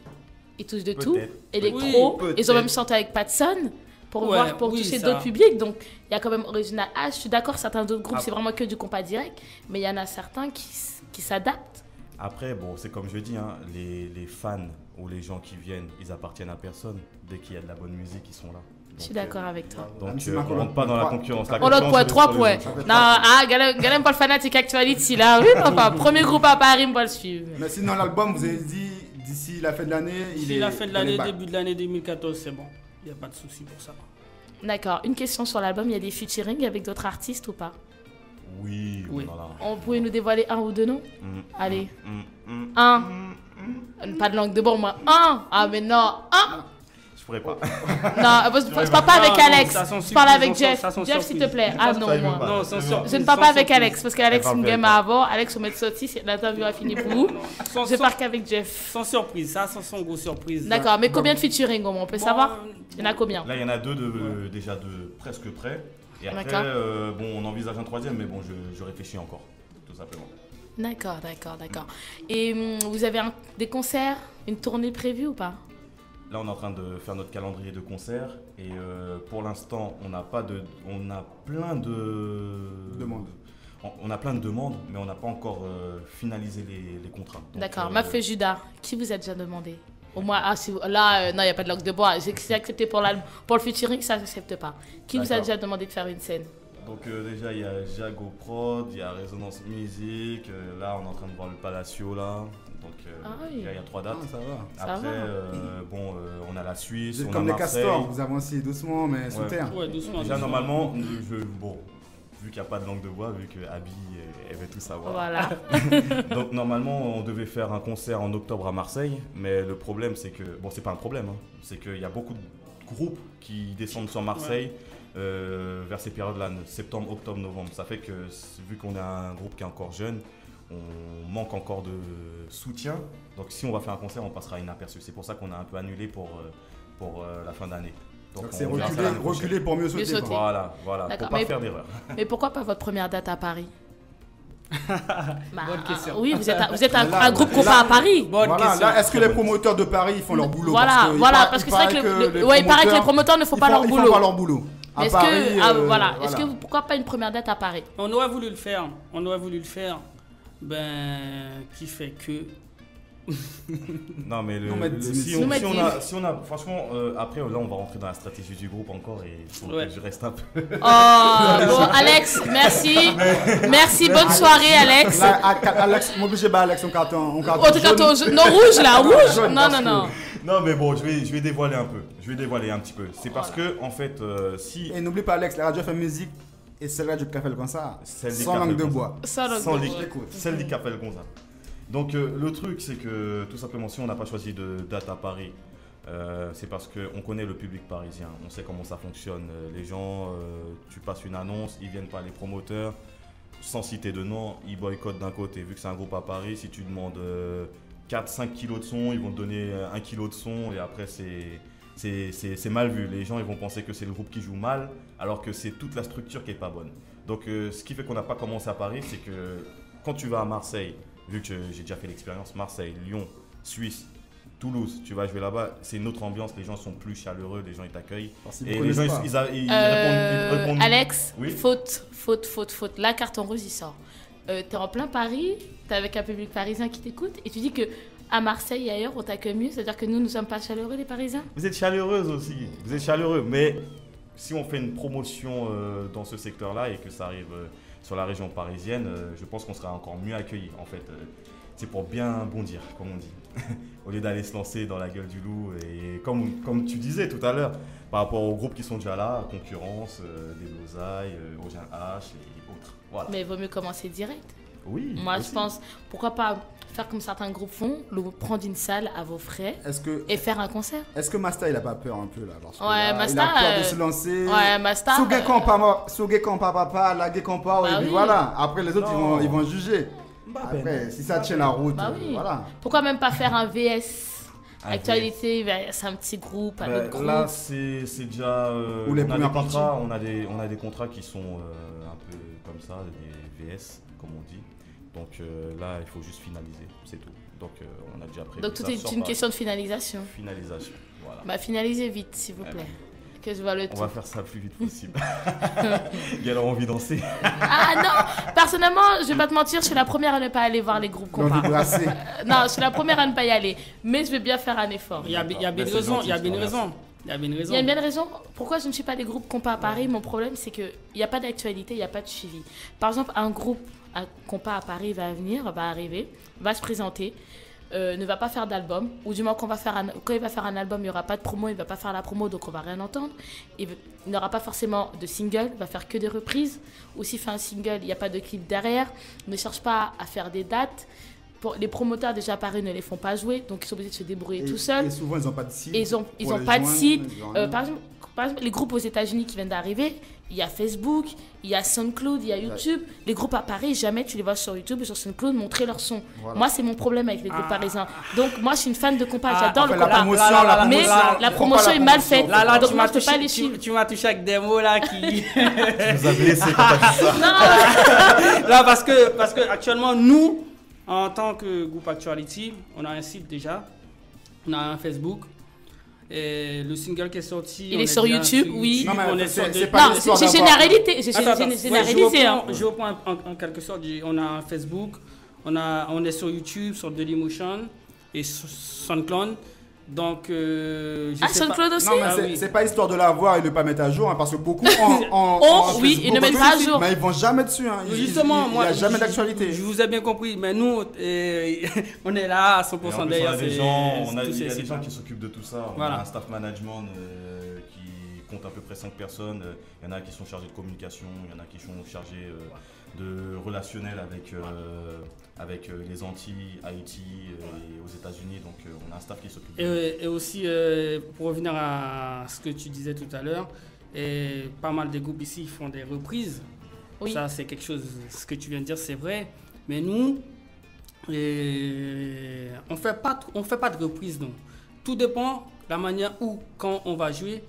S1: ils touchent de
S6: Peut-être.
S1: tout. Électro,
S6: Oui,
S1: ils ont même
S6: peut-être.
S1: chanté avec Patson pour,
S5: Ouais,
S1: pour
S5: oui,
S1: toucher
S5: ça.
S1: d'autres publics. Donc il y a quand même Original H. Je suis d'accord, certains d'autres groupes,
S6: Ah.
S1: c'est vraiment que du compas direct. Mais il y en a certains qui s'adaptent.
S6: Après, bon, c'est comme je dis, hein, les fans ou les gens qui viennent, ils appartiennent à personne. Dès qu'il y a de la bonne musique, ils sont là.
S1: Je suis d'accord avec toi.
S6: Donc,
S3: C'est
S6: on
S3: Marco,
S6: rentre pas dans la
S3: trois.
S6: concurrence. La
S1: On l'autre
S6: concurrence,
S1: point,
S6: elle est
S1: 3
S6: sur les
S1: points.
S6: autres.
S1: Non, ah, Galem pas le fanatique actuality là. Oui, papa, premier groupe à Paris, on va le suivre.
S3: Mais sinon, l'album, vous avez dit d'ici la fin de l'année,
S5: D'ici la fin de l'année,
S3: back.
S5: début de l'année 2014, c'est bon. Il n'y a pas de souci pour ça.
S1: D'accord, une question sur l'album, il y a des featuring avec d'autres artistes ou pas?
S6: Oui,
S5: Oui.
S6: voilà.
S1: On pouvait nous dévoiler un ou deux noms?
S6: Mm,
S1: Allez,
S6: mm, mm,
S1: un.
S6: mm.
S1: Pas de langue de bon, moi. Un. Ah, mais non, un.
S6: Je pourrais pas.
S1: Non, je parle pas avec
S5: Non,
S1: Alex.
S5: ça sont
S1: Je parle avec
S5: surprises,
S1: Jeff.
S5: ça sont
S1: Jeff, s'il te
S5: surprises.
S1: plaît. Ah non,
S6: Ça, il veut
S1: moi.
S6: pas.
S5: Non,
S6: C'est
S5: sans
S6: bon.
S5: surprise.
S1: Je ne parle pas
S5: sans
S1: avec
S5: surprise.
S1: Alex parce qu'Alex
S6: Elle
S1: me
S6: parle
S1: game
S6: avec
S1: avant. Alex, on met sorti, l'interview a fini pour vous.
S5: Sans,
S1: Je
S5: sans-
S1: pars qu'avec Jeff.
S5: sans surprise, ça, sans grosse surprise.
S1: D'accord, mais combien de featuring au moins? On peut
S5: Bon,
S1: savoir? Il y en a combien?
S6: Là, il y en a deux déjà de presque prêts. Et après,
S1: D'accord.
S6: bon, on envisage un troisième, mais bon, je réfléchis encore, tout simplement.
S1: D'accord. Et vous avez des concerts, une tournée prévue ou pas?
S6: Là, on est en train de faire notre calendrier de concerts et pour l'instant, on a plein de
S3: Demande.
S6: On a plein de demandes, mais on n'a pas encore finalisé les contrats. Donc,
S1: D'accord, Mafé Judas, qui vous a déjà demandé? Au moins, ah, là, non, il n'y a pas de langue de bois. J'ai accepté pour le featuring, ça, je n'accepte pas. Qui vous a
S6: D'accord.
S1: déjà demandé de faire une scène?
S6: Donc déjà, il y a Jago Prod, il y a Résonance Musique. Là, on est en train de voir le Palacio, là. Donc
S1: Ah oui.
S6: il y a 3 dates.
S3: Ah, ça va.
S1: Ça
S6: Après,
S1: va.
S6: bon, on a la Suisse,
S3: Vous êtes
S6: on
S3: comme
S6: a
S3: les
S6: Marseille.
S3: castors, vous avancez doucement, mais sous
S6: Ouais.
S3: terre.
S5: Ouais, doucement.
S6: Déjà,
S5: doucement.
S6: normalement, bon, vu qu'il n'y a pas de langue de bois, vu que Abby, elle veut tout savoir.
S1: Voilà.
S6: Donc normalement, on devait faire un concert en octobre à Marseille, mais le problème, c'est que, bon, c'est pas un problème, hein, c'est qu'il y a beaucoup de groupes qui descendent sur Marseille vers ces périodes-là, septembre, octobre, novembre. Ça fait que, vu qu'on est un groupe qui est encore jeune, on manque encore de soutien. Donc si on va faire un concert, on passera inaperçu. C'est pour ça qu'on a un peu annulé pour la fin d'année.
S3: Donc
S6: on
S3: c'est
S6: verra ça l'année prochaine.
S3: reculer pour mieux sauter.
S1: sauter.
S3: quoi.
S6: Voilà,
S1: D'accord,
S6: pour pas
S1: mais-
S6: faire d'erreur.
S1: Mais pourquoi pas votre première date à Paris?
S5: Bonne question.
S1: Oui, vous êtes un groupe compas à Paris.
S5: Bonne
S3: Voilà,
S5: question.
S3: là, est-ce que les promoteurs de Paris ils font leur boulot?
S1: Voilà, parce que c'est vrai que il paraît que les promoteurs ne font pas leur boulot.
S3: Ils font pas leur boulot.
S1: Mais est-ce que, est-ce que pourquoi pas une première date à Paris?
S5: On aurait voulu le faire. Qui fait que.
S6: Non, mais si on a franchement, après là on va rentrer dans la stratégie du groupe encore et je reste un peu.
S1: Oh, bon, Alex, merci. Merci, bonne soirée, Alex.
S3: Là, Alex, m'oblige pas Alex, on carton
S1: non, rouge là, rouge. Non.
S6: Non, mais bon, je vais dévoiler un peu. Je vais dévoiler un petit peu. C'est parce que en fait, si.
S3: Et n'oublie pas Alex, la radio fait musique et c'est la radio qui fait comme ça. Sans langue de bois.
S6: Celle qui fait comme ça. Donc le truc c'est que tout simplement si on n'a pas choisi de date à Paris, c'est parce qu'on connaît le public parisien, on sait comment ça fonctionne. Les gens, tu passes une annonce, ils viennent pas, les promoteurs, sans citer de nom, ils boycottent d'un côté. Vu que c'est un groupe à Paris, si tu demandes 4-5 kilos de son, ils vont te donner 1 kilo de son et après c'est mal vu. Les gens ils vont penser que c'est le groupe qui joue mal alors que c'est toute la structure qui est pas bonne. Donc ce qui fait qu'on n'a pas commencé à Paris, c'est que quand tu vas à Marseille, vu que j'ai déjà fait l'expérience, Marseille, Lyon, Suisse, Toulouse, tu vas jouer là-bas, c'est une autre ambiance, les gens sont plus chaleureux, les gens ils t'accueillent. Et les gens ils répondent.
S1: Alex,
S6: oui.
S1: faute. Là, carton rouge il sort. T'es en plein Paris, t'es avec un public parisien qui t'écoute et tu dis que à Marseille et ailleurs on t'accueille mieux, c'est-à-dire que nous ne sommes pas chaleureux les Parisiens?
S6: Vous êtes chaleureuse aussi, vous êtes chaleureux, mais si on fait une promotion dans ce secteur-là et que ça arrive sur la région parisienne, je pense qu'on sera encore mieux accueillis. En fait, c'est pour bien bondir, comme on dit, au lieu d'aller se lancer dans la gueule du loup. Et comme tu disais tout à l'heure, par rapport aux groupes qui sont déjà là, concurrence, des Lausailles, Ogin H et autres. Voilà.
S1: Mais il vaut mieux commencer direct.
S6: Oui.
S1: Moi, je pense, pourquoi pas faire comme certains groupes font, prendre une salle à vos frais et faire un concert.
S3: Est-ce que Masta il a pas peur un peu là, parce que
S1: ouais, Masta,
S3: il a peur de se lancer.
S1: Ouais, Masta.
S3: Sougué compa papa, lagué compa, et puis voilà. Après les autres ils vont juger. Après, si ça tient la route, voilà.
S1: Pourquoi même pas faire un VS Actualité, c'est un petit groupe, un autre groupe.
S6: Là, c'est déjà.
S3: Ou les premiers contrats.
S6: On a des contrats qui sont un peu comme ça, des VS, comme on dit. Donc là, il faut juste finaliser, c'est tout. Donc on a déjà prévu.
S1: Donc tout est une question de finalisation.
S6: Finalisation, voilà.
S1: Bah finalisez vite, s'il vous plaît. Que je vois le tout.
S6: On va faire ça le plus vite possible. Gaël a envie de danser.
S1: Ah non, personnellement, je vais pas te mentir, je suis la première à ne pas aller voir les groupes compas. Non, je suis la première à ne pas y aller. Mais je vais bien faire un effort.
S5: Il y a bien une raison. Il y a bien une bonne
S1: raison. Pourquoi je ne suis pas des groupes compas à Paris? Mon problème, c'est qu'il n'y a pas d'actualité, il n'y a pas de suivi. Par exemple, un groupe compas à Paris va arriver, va se présenter, ne va pas faire d'album, ou du moins quand il va faire un album, il n'y aura pas de promo, il ne va pas faire la promo, donc on ne va rien entendre. Il n'aura pas forcément de single, il va faire que des reprises. Ou s'il fait un single, il n'y a pas de clip derrière. Il ne cherche pas à faire des dates. Les promoteurs déjà à Paris ne les font pas jouer, donc ils sont obligés de se débrouiller tout seuls.
S3: Et souvent, ils n'ont pas de site.
S1: Ils n'ont pas de site. Par exemple, les groupes aux États-Unis qui viennent d'arriver, il y a Facebook, il y a SoundCloud, il y a YouTube. Les groupes à Paris, jamais tu les vois sur YouTube ou sur SoundCloud montrer leur son. Voilà. Moi, c'est mon problème avec les groupes parisiens. Donc, moi, je suis une fan de compas. J'adore le compas. Mais la promotion est mal faite. Donc, tu m'as touché les chiffres.
S5: Tu m'as touché avec des mots là qui.
S6: Tu nous as blessé quand t'as dit ça.
S5: Non, là, parce que actuellement, nous, en tant que groupe Actuality, on a un site déjà, on a un Facebook. Et le single qui est sorti,
S1: il est sur YouTube, oui.
S3: Non, mais
S1: j'ai généralisé.
S5: Je reprends en quelque sorte. On a un Facebook, on est sur YouTube, sur Dailymotion et sur SoundCloud. Donc,
S1: SoundCloud aussi.
S3: Non, mais c'est pas histoire de l'avoir et de ne pas mettre à jour, hein, parce que beaucoup
S1: oui, ils ne mettent pas à jour.
S3: Mais ils vont jamais dessus. Hein.
S5: Justement,
S3: il n'y a jamais d'actualité.
S5: Je vous ai bien compris, mais nous, on est là à 100% derrière.
S6: Il y a des gens qui s'occupent de tout ça. On a un staff management qui compte à peu près 5 personnes. Il y en a qui sont chargés de communication, il y en a qui sont chargés de relationnel avec les Antilles, Haïti et aux États-Unis. Donc on a un staff qui s'occupe.
S5: Et aussi, pour revenir à ce que tu disais tout à l'heure, pas mal de groupes ici font des reprises. Oui. Ça, c'est quelque chose, ce que tu viens de dire, c'est vrai. Mais nous, on fait pas de reprises. Donc. Tout dépend de la manière où, quand on va jouer.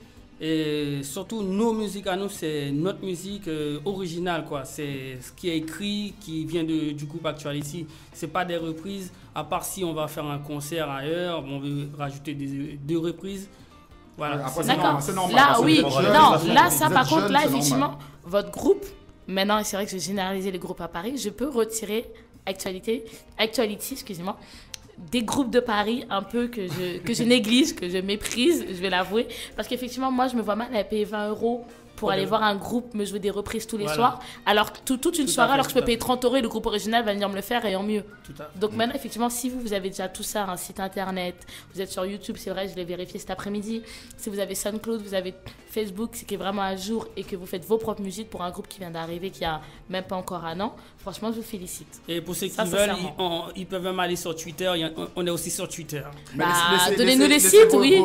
S5: Et surtout, nos musiques à nous, c'est notre musique originale, quoi. C'est ce qui est écrit, qui vient du groupe Actuality. C'est pas des reprises, à part si on va faire un concert ailleurs, on veut rajouter deux reprises. Voilà.
S1: D'accord.
S3: C'est normal.
S1: Là, oui. Non, là, ça,
S3: Vous
S1: par
S3: êtes
S1: contre,
S3: jeune,
S1: là,
S3: c'est
S1: effectivement,
S3: normal.
S1: votre groupe, maintenant, c'est vrai que j'ai généralisé les groupes à Paris, je peux retirer Actuality, excusez-moi, des groupes de Paris un peu que je néglige, que je méprise, je vais l'avouer. Parce qu'effectivement, moi, je me vois mal à payer 20 € pour aller voir un groupe me jouer des reprises tous les soirs, alors que toute une soirée, alors que je peux payer 30 € et le groupe original va venir me le faire et en mieux. Donc maintenant, effectivement, si vous avez déjà tout ça, un site internet, vous êtes sur YouTube, c'est vrai, je l'ai vérifié cet après-midi, si vous avez SoundCloud, vous avez Facebook, c'est qui est vraiment à jour et que vous faites vos propres musiques pour un groupe qui vient d'arriver, qui a même pas encore un an, franchement, je vous félicite.
S5: Et pour ceux qui veulent, ils peuvent même aller sur Twitter, on est aussi sur Twitter.
S1: Donnez-nous les sites, oui.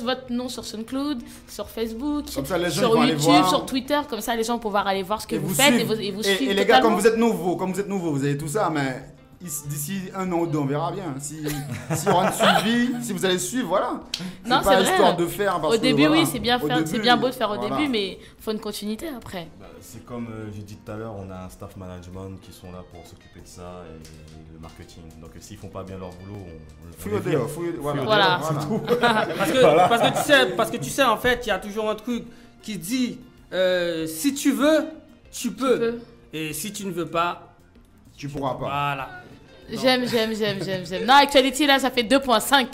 S1: Votre nom sur SoundCloud, sur Facebook, sur YouTube, sur Twitter, comme ça les gens vont pouvoir aller voir ce que vous faites et vous suivre.
S3: Et les gars, comme vous êtes nouveaux, vous avez tout ça, mais d'ici 1 an ou 2, on verra bien. Si y aura un suivi, si vous allez suivre, voilà.
S1: Non, c'est
S3: pas
S1: vrai.
S3: Histoire de faire.
S1: Au début, oui, c'est bien beau de faire au début, mais il faut une continuité après.
S6: C'est comme j'ai dit tout à l'heure, on a un staff management qui sont là pour s'occuper de ça et le marketing. Donc s'ils font pas bien leur boulot,
S1: voilà.
S5: Parce que tu sais, en fait, il y a toujours un truc qui dit si tu veux, tu peux. Et si tu ne veux pas,
S3: tu pourras pas.
S5: Voilà.
S1: J'aime. Non, Actuality, là, ça fait 2.5.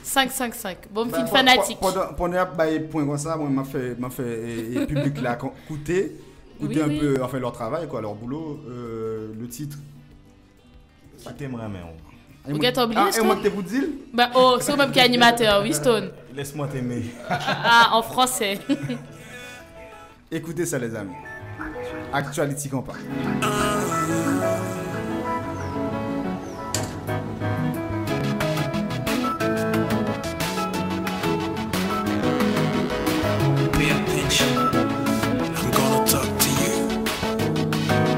S1: 5. Bon, film fanatique.
S3: Pour ne point comme ça, moi, m'a fait public là, écouter un peu, enfin, leur travail, quoi, leur boulot, le titre.
S6: Qui t'aimerait, mais
S1: vous êtes oublié, Stone?
S3: Et moi, que t'es vous dire?
S1: C'est vous-même qui est animateur, oui, Stone.
S6: Laisse-moi t'aimer.
S1: En français.
S3: Écoutez ça, les amis. Actuality Compa.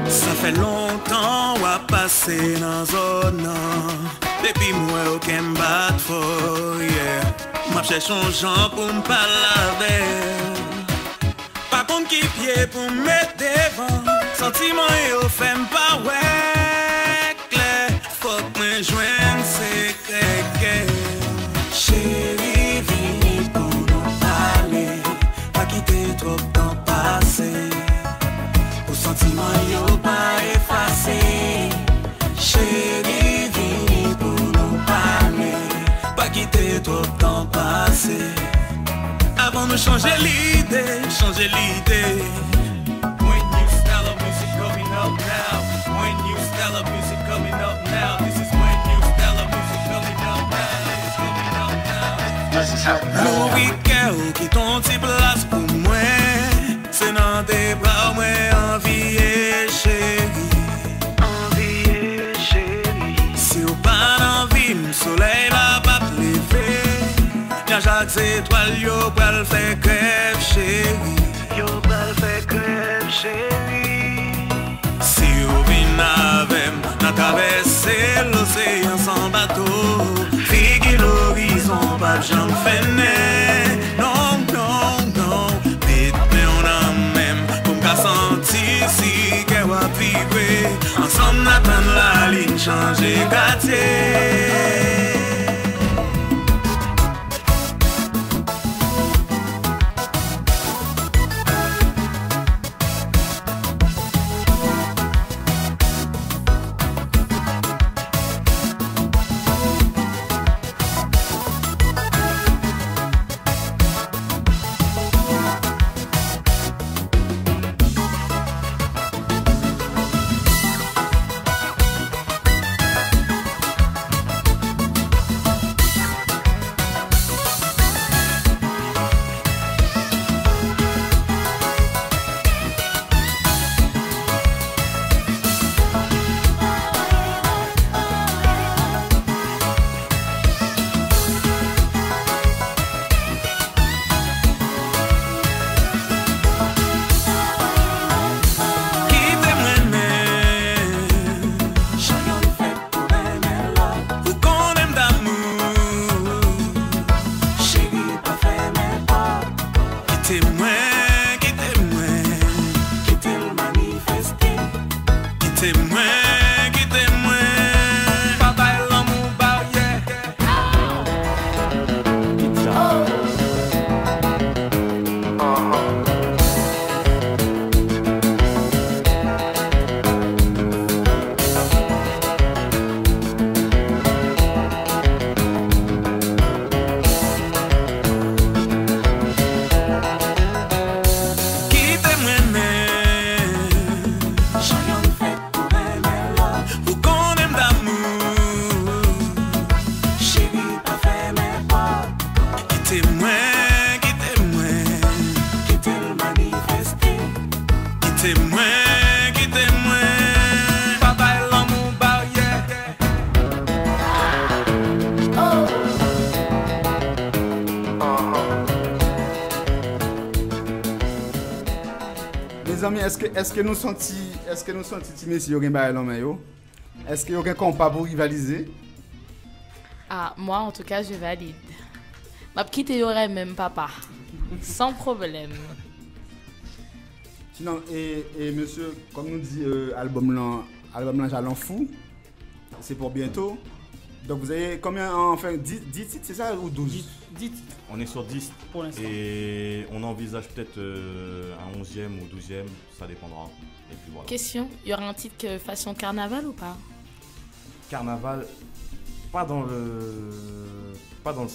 S4: Ça fait longtemps qu'on a passé dans la zone. Depuis moi, aucun bat for, yeah. M'a cherché un gens pour me parler. Pas contre qui pied pour me mettre devant. Sentiment yo fait pas ouais clair. Faut que me joigne secret. Chérie, viens pour nous parler. Pas quitter trop de temps passé. Au sentiment yo pas effacé. Chérie, viens pour nous parler. Pas quitter trop de temps passé. Avant de changer l'idée. When new style of music coming up now. When new style of music coming up now. This is when new style of music coming up now. It's coming up now. Louis Kell qui ton petit place pour moi. C'est dans tes bras moi envié chérie. Envié chérie. Si ou pas envie, le soleil va pas te lever. Y'a chaque étoile yo pral fait crève chérie. Yo pral fait crève chérie. Si ou vin avem, n'a traversé l'océan sans bateau. Figue l'horizon, pas j'en fais non. Mais on a même pour m'ka sentir si qu'elle va vibrer. Ensemble n'attend la ligne changer quartier. témoin, qui t'aime manifester, qui témoin, papa est l'amour barrière.
S3: Les amis, est-ce que nous senti timés si vous avez un maillot? Est-ce qu'il y a un compas pour rivaliser?
S1: Ah, moi en tout cas je valide. Ma petite y aurait même papa. Sans problème.
S3: Sinon, et monsieur, comme nous dit album là Jalon Fou, c'est pour bientôt. Donc vous avez combien, enfin 10 titres, c'est ça, ou 12?
S5: 10 titres.
S6: On est sur 10
S5: pour l'instant.
S6: Et on envisage peut-être un 11e ou 12e, ça dépendra. Et puis voilà.
S1: Question, il y aura un titre façon carnaval ou pas?
S6: Carnaval, pas dans le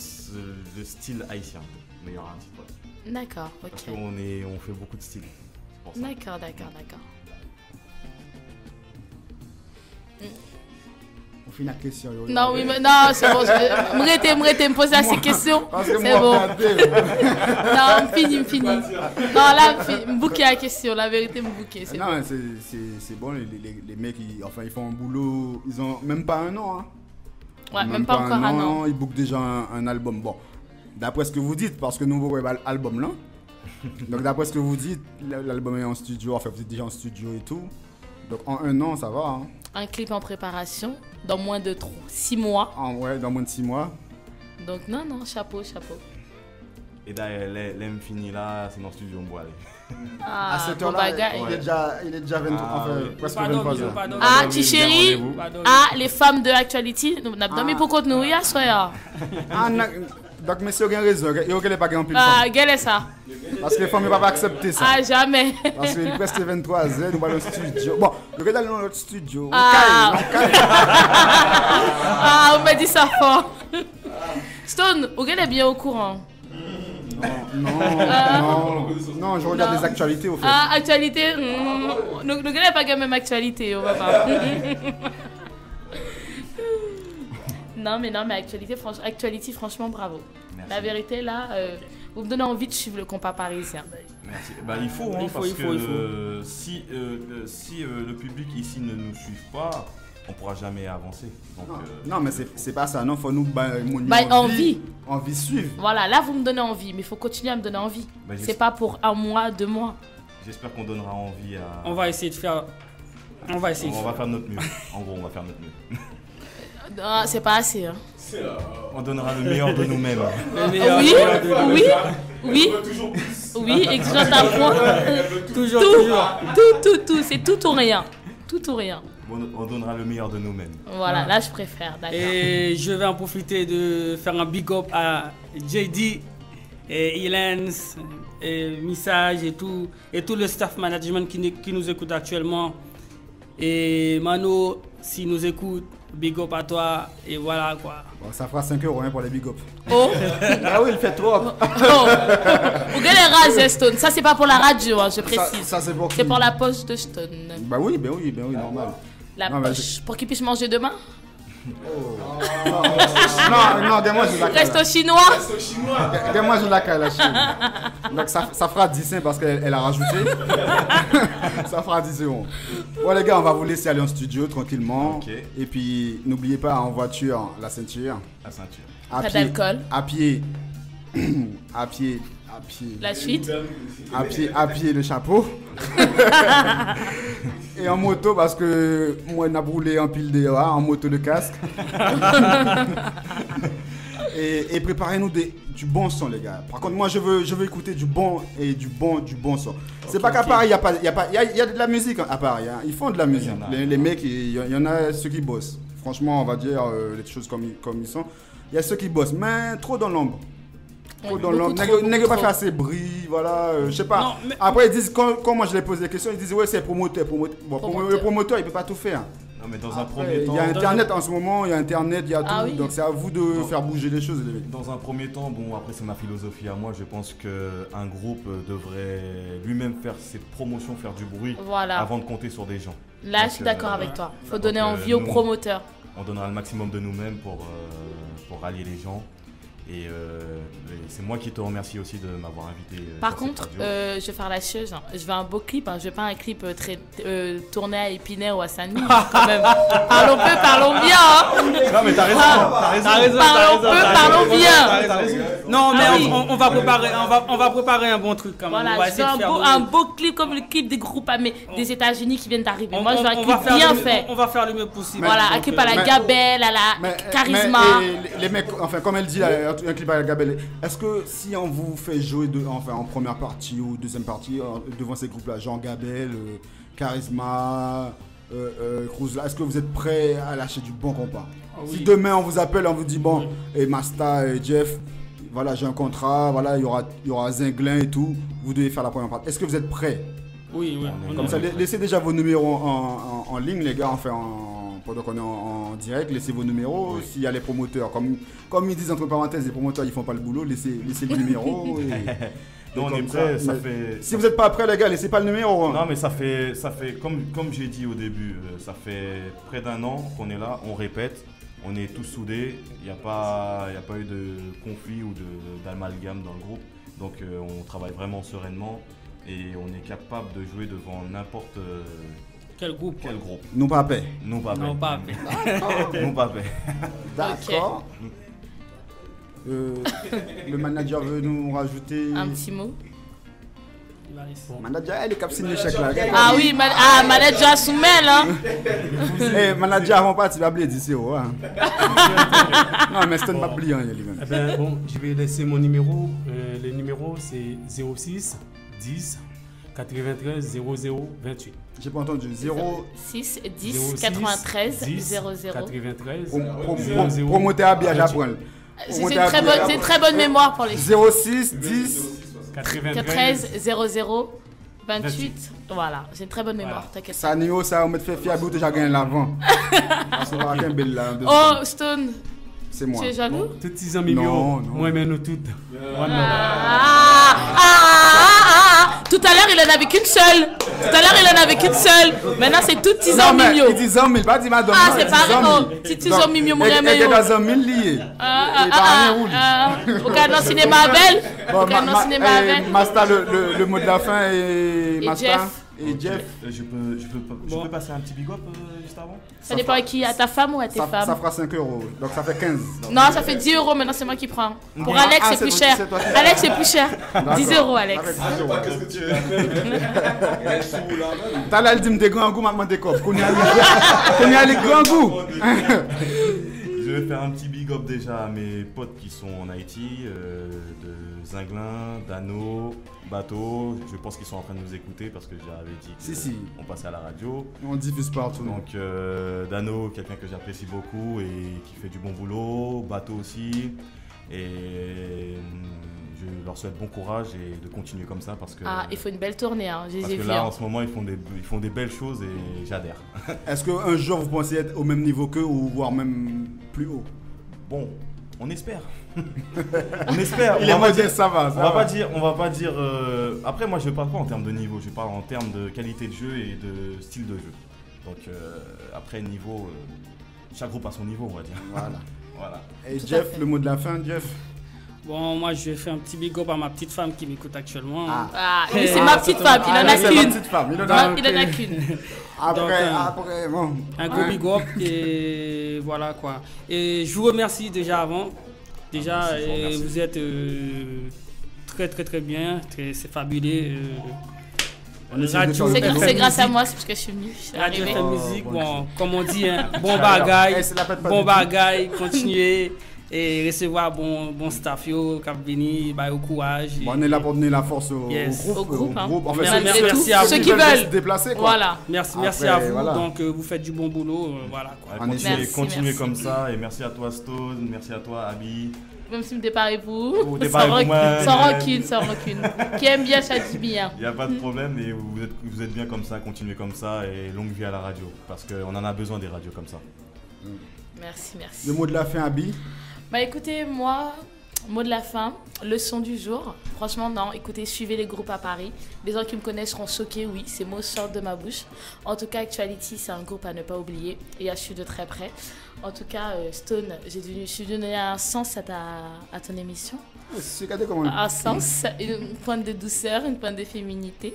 S6: style haïtien, mais il y aura un titre. Ouais.
S1: D'accord, ok.
S6: Parce qu'on fait beaucoup de styles.
S1: D'accord.
S3: On finit la question.
S1: Non, oui, mais non, c'est bon. Me poser ces questions. C'est bon. Non, me fini. Non, là, me bouquer la question. La vérité, me bouquer.
S3: Non, bon. C'est bon. Les mecs, ils font un boulot. Ils ont même pas un an. Hein.
S1: Ouais, même pas encore un an.
S3: Ils bookent déjà un album. Bon, d'après ce que vous dites, parce que nous voyons l'album là. Donc, d'après ce que vous dites, l'album est en studio. Enfin, vous êtes déjà en studio et tout. Donc, en un an, ça va. Hein.
S1: Un clip en préparation dans moins de 6 mois.
S3: Ouais, dans moins de 6 mois.
S1: Donc, non, chapeau.
S6: Et d'ailleurs, l'aime fini là, c'est dans le studio, on va aller.
S3: À cette heure-là, il est déjà 23, enfin, presque 23 heures.
S1: Ah, petit chéri, les femmes de Actuality, nous n'avons pas pour compte nous, hier soir.
S3: Donc, monsieur, il y a raison, il n'y a pas de pile.
S1: Ah, quel est ça?
S3: Parce que les femmes ne vont pas accepter ça.
S1: Ah, jamais.
S3: Parce qu'il est presque 23 heures, nous allons dans le studio. Bon, nous allons dans notre studio.
S1: Ah, on m'a dit ça fort. Stone, vous êtes bien au courant?
S3: Non, je regarde les actualités au fait.
S1: Ah, actualité, nous n'avons pas la même actualité, on va pas. Non, mais actualité, franchement, bravo.
S6: Merci.
S1: La vérité, là, vous me donnez envie de suivre le compas parisien.
S6: Merci. Bah, il faut, parce que si le public ici ne nous suit pas, on ne pourra jamais avancer. Donc,
S3: non, mais c'est pas ça. Non, il faut nous
S1: envie
S3: suivre.
S1: Voilà, là, vous me donnez envie, mais il faut continuer à me donner envie. C'est pas pour 1 mois, 2 mois.
S6: J'espère qu'on donnera envie à...
S5: On va essayer de faire...
S6: On va faire notre mieux. En gros, on va faire notre mieux.
S1: Non, c'est pas assez. Hein.
S6: On donnera le meilleur de nous-mêmes.
S1: Oui, exigeant à point.
S5: Toujours.
S1: Tout, c'est tout ou rien. Tout ou rien.
S6: On donnera le meilleur de nous-mêmes.
S1: Voilà, là je préfère, d'accord.
S5: Et je vais en profiter de faire un big up à JD, et Ilens, et Missage et tout le staff management qui nous écoute actuellement. Et Mano, s'il nous écoute, big up à toi, et voilà quoi.
S3: Bon, ça fera 5 € pour les big up.
S1: Oh.
S3: Ah oui, il fait trop.
S1: Vous gagnez raser Stone, ça c'est pas pour la radio, hein, je précise.
S3: Ça c'est pour qui?
S1: C'est pour la poche de Stone.
S3: Bah oui, normal.
S1: La poche, pour qu'il puisse manger demain.
S3: Non, moi je la
S1: Resto chinois.
S3: Moi je la caille la Chine. Donc ça fera 10 cents parce qu'elle a rajouté. Ça fera 10 €. Bon les gars, on va vous laisser aller en studio tranquillement.
S6: Okay.
S3: Et puis n'oubliez pas en voiture la ceinture.
S6: La ceinture.
S1: Pas d'alcool.
S3: À pied.
S1: La suite.
S3: À pied le chapeau. Et en moto parce que moi on a brûlé en pile dehors, en moto le casque. Et préparez-nous du bon son, les gars. Par contre, moi, je veux écouter du bon son. C'est pas qu'à Paris, il y a de la musique à Paris. Hein. Ils font de la musique. Les mecs, il y en a ceux qui bossent. Franchement, on va dire les choses comme ils sont. Il y a ceux qui bossent, mais trop dans l'ombre. Trop dans l'ombre. N'est pas fait assez bruit, voilà. Je sais pas. Non, après, ils disent, quand moi je les pose des questions, ils disent, ouais, c'est promoteur. Bon, le promoteur, il peut pas tout faire.
S6: Non, mais dans un premier temps.
S3: Il y a Internet en ce moment, il y a Internet, il y a tout. Oui. Donc c'est à vous de faire bouger les choses.
S6: Dans un premier temps, bon, après, c'est ma philosophie à moi. Je pense qu'un groupe devrait lui-même faire ses promotions, faire du bruit avant de compter sur des gens.
S1: Là, je suis d'accord avec toi. Il faut donner envie aux promoteurs.
S6: On donnera le maximum de nous-mêmes pour rallier les gens. Et c'est moi qui te remercie aussi de m'avoir invité.
S1: Par contre, je vais faire la chose. Je veux un beau clip. Je veux pas un clip très tourné à Épinay ou à Saint-Denis. Quand même. Parlons peu, parlons bien. Hein.
S6: Non, mais t'as raison.
S1: Parlons peu, parlons bien.
S5: T'as raison. Non, mais on va préparer un bon truc quand même.
S1: Voilà, je veux un beau clip comme le clip des groupes des États-Unis qui viennent d'arriver. Moi, je veux un clip bien fait.
S5: On va faire le mieux possible.
S1: Voilà, un clip à la Gabelle, à la Charisma.
S3: Les mecs, enfin, comme elle dit, un clip à la Gabelle. Est-ce que si on vous fait jouer en première partie ou deuxième partie devant ces groupes-là, genre Gabelle, Charisma, Cruz, est-ce que vous êtes prêts à lâcher du bon compas? Si demain on vous appelle, on vous dit bon, et Masta et Jeff, voilà, j'ai un contrat, voilà, il y aura Zinglin et tout, vous devez faire la première partie. Est-ce que vous êtes prêts?
S5: Oui.
S3: Comme ça, laissez déjà vos numéros en ligne, les gars, pendant qu'on est en direct, laissez vos numéros. Oui. S'il y a les promoteurs, comme ils disent entre parenthèses, les promoteurs ils font pas le boulot, laissez le numéro.
S6: Non, on est prêt,
S3: si vous n'êtes pas prêt, les gars, laissez pas le numéro. Hein.
S6: Non, mais ça fait comme j'ai dit au début, ça fait près d'un an qu'on est là, on répète, on est tous soudés, il n'y a pas eu de conflit ou d'amalgame dans le groupe. Donc on travaille vraiment sereinement et on est capable de jouer devant n'importe
S5: Quel groupe?
S3: Nous pas paix.
S6: Nous pas paix.
S3: D'accord. Le manager veut nous rajouter
S1: un petit mot.
S3: Manager, elle est capsule d'échec là.
S1: Ah oui, manager Soumel hein.
S3: Manager avant pas tu vas oublier d'ici hein. Non mais c'est pas pliant
S7: bon, je vais laisser mon numéro. Le numéro c'est 06 10 93 00 28.
S3: J'ai pas entendu.
S1: 06 10 93 00
S7: 93
S3: promoteur habillage à prendre.
S1: C'est une très bonne mémoire pour les
S3: 06 10
S1: 93 00 28. Voilà, c'est une très bonne mémoire, t'inquiète.
S3: Ça Nio, ça on me fait fier bout déjà gagné l'avant.
S1: Oh Stone.
S3: C'est moi.
S1: Tu es jaloux?
S7: Tous ces amis non. Moi mais nous toutes.
S1: Tout à l'heure, il en avait qu'une seule. Maintenant, c'est tout petits ans mimio.
S3: Il dit 100 000, pas dit madame.
S1: Ah, c'est pas vrai. Petits ans mimio, mon gars.
S3: Il y a 100 000 liés.
S1: Au cas d'un cinéma avec.
S3: Masta, le mot de la fin et Masta. Et Jeff.
S6: Je peux passer un petit big up juste avant?
S1: Ça dépend à qui? À ta femme ou à tes femmes?
S3: Ça fera 5 €, donc ça fait 15.
S1: Non, ça fait 10 € maintenant, c'est moi qui prends. Pour Alex, c'est plus cher. Alex, c'est plus cher. 10 € Alex.
S6: Qu'est-ce que tu veux?
S3: T'as là, il dit des grands goûts, maintenant des copes. Qu'on y a les grands goûts.
S6: Je vais faire un petit big up déjà à mes potes qui sont en Haïti, de Zinglin, Dano, Bateau. Je pense qu'ils sont en train de nous écouter parce que j'avais dit qu'on passait à la radio.
S3: On diffuse partout.
S6: Donc Dano, quelqu'un que j'apprécie beaucoup et qui fait du bon boulot. Bateau aussi. Et je leur souhaite bon courage et de continuer comme ça parce que...
S1: il faut une belle tournée, hein.
S6: Parce que là, en ce moment, ils font des belles choses et j'adhère.
S3: Est-ce qu'un jour, vous pensez être au même niveau qu'eux ou voire même plus haut?
S6: Bon, on espère. On espère.
S3: On
S6: va pas dire. Après, moi, je parle pas en termes de niveau. Je parle en termes de qualité de jeu et de style de jeu. Donc, après, niveau, chaque groupe a son niveau, on va dire. Voilà.
S3: Et Jeff, le mot de la fin, Jeff?
S5: Bon, moi, je vais faire un petit big up à ma petite femme qui m'écoute actuellement.
S1: Mais c'est ma petite femme, il en a qu'une.
S3: Il en
S1: a qu'une.
S3: Après, bon.
S5: Un gros big up et voilà quoi. Et je vous remercie déjà avant. Déjà, vous êtes très très très bien, c'est fabuleux.
S1: C'est grâce à moi, c'est parce que je suis venue.
S5: Radio FM Musique, bon, comme on dit, bon bagaille, continuez. et recevoir bon staff yo qui venu bah au courage.
S3: Bon, on est là pour donner la force au
S1: groupe.
S3: En fait,
S5: merci à vous.
S1: Ceux qui veulent
S3: se déplacer, quoi.
S1: Voilà.
S5: Merci à vous. Voilà. Donc vous faites du bon boulot, voilà quoi.
S6: Continuez comme ça et merci à toi Stone, merci à toi Abby.
S1: Même si je me dépare pour
S6: sans
S1: rancune. Qui aime bien, châtie bien.
S6: Il n'y a pas de problème et vous êtes bien comme ça, continuez comme ça et longue vie à la radio parce qu'on en a besoin des radios comme ça.
S1: Merci.
S3: Le mot de la fin, Abby?
S1: Bah écoutez, moi, mot de la fin, leçon du jour. Franchement, non, écoutez, suivez les groupes à Paris. Les gens qui me connaissent seront choqués, oui, ces mots sortent de ma bouche. En tout cas, Actuality, c'est un groupe à ne pas oublier et à suivre de très près. En tout cas, Stone, je suis donné un sens à ton émission.
S3: C'est comment
S1: un sens, une pointe de douceur, une pointe de féminité.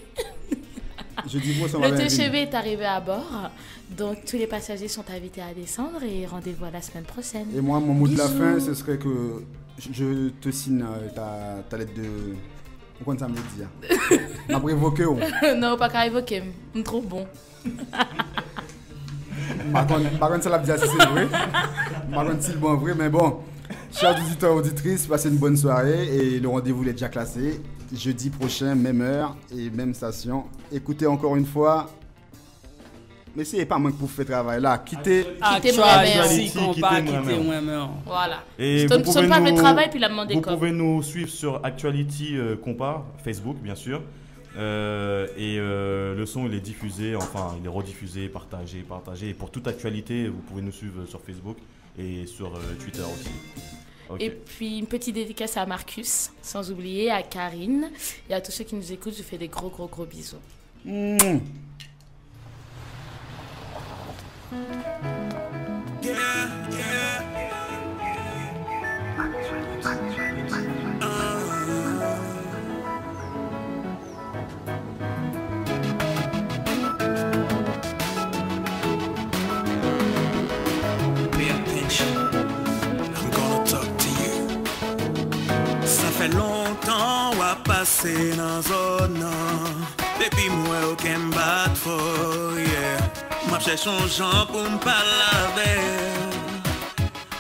S3: Je dis moi, ça
S1: le TGV est arrivé à bord, donc tous les passagers sont invités à descendre et rendez-vous à la semaine prochaine.
S3: Et moi, mon mot de la fin, ce serait que je te signe ta lettre de... Pourquoi ça me dit? On va évoquer.
S1: Non, pas qu'à évoquer, c'est trop bon.
S3: Par contre, ça l'a dit si c'est vrai. Par contre, c'est le bon vrai, mais bon. Chers auditeurs et auditrices, passez une bonne soirée et le rendez-vous est déjà classé. Jeudi prochain, même heure et même station. Écoutez encore une fois. Mais c'est pas moi qui vous faites travail là. Quittez
S1: moi-même. Voilà.
S6: Et
S1: vous pouvez pas le travail puis la demander
S6: vous pouvez nous suivre sur Actuality Compa, Facebook bien sûr. Le son il est diffusé, enfin il est rediffusé, partagé. Et pour toute actualité, vous pouvez nous suivre sur Facebook et sur Twitter aussi. Okay.
S1: Et puis une petite dédicace à Marcus, sans oublier à Karine et à tous ceux qui nous écoutent. Je fais des gros bisous.
S4: Longtemps à passer dans zone depuis moi aucun bat for yeah m'a cherché un gens pour me parler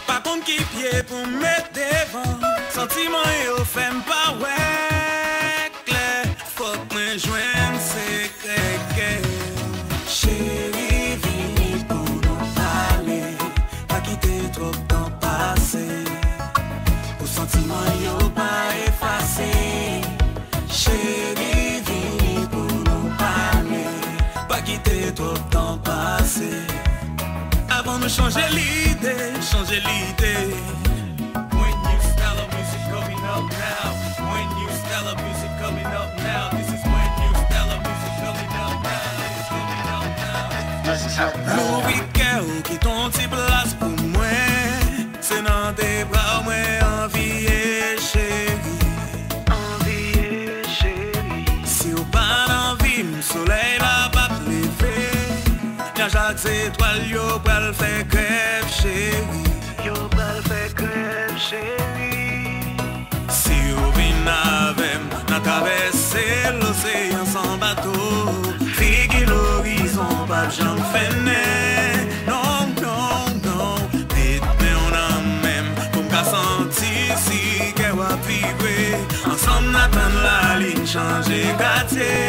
S4: pas contre qui pied pour mettre devant sentiment et fait pas ouais clair faut que me joindre secret chérie viens pour nous parler pas quitter trop de temps passé au sentiment yo pas effacé chérie viens pour nous parler pas quitter trop de temps passé avant de changer l'idée when new style of music coming up now when new style of music coming up now this is when new style of music coming up now Louis Kell qui ton petit place pour moi c'est dans tes bras moi envie soleil va pas te lever Y'a chaque étoile yo pral fait crève chérie Yo pral fait crève chérie Si yo vin avem n'a traversé l'océan sans bateau Figue l'horizon pas j'en fenêtre Non mais on a même Pour qu'à sentir si qu'elle va vibrer Ensemble n'attend la ligne changer quartier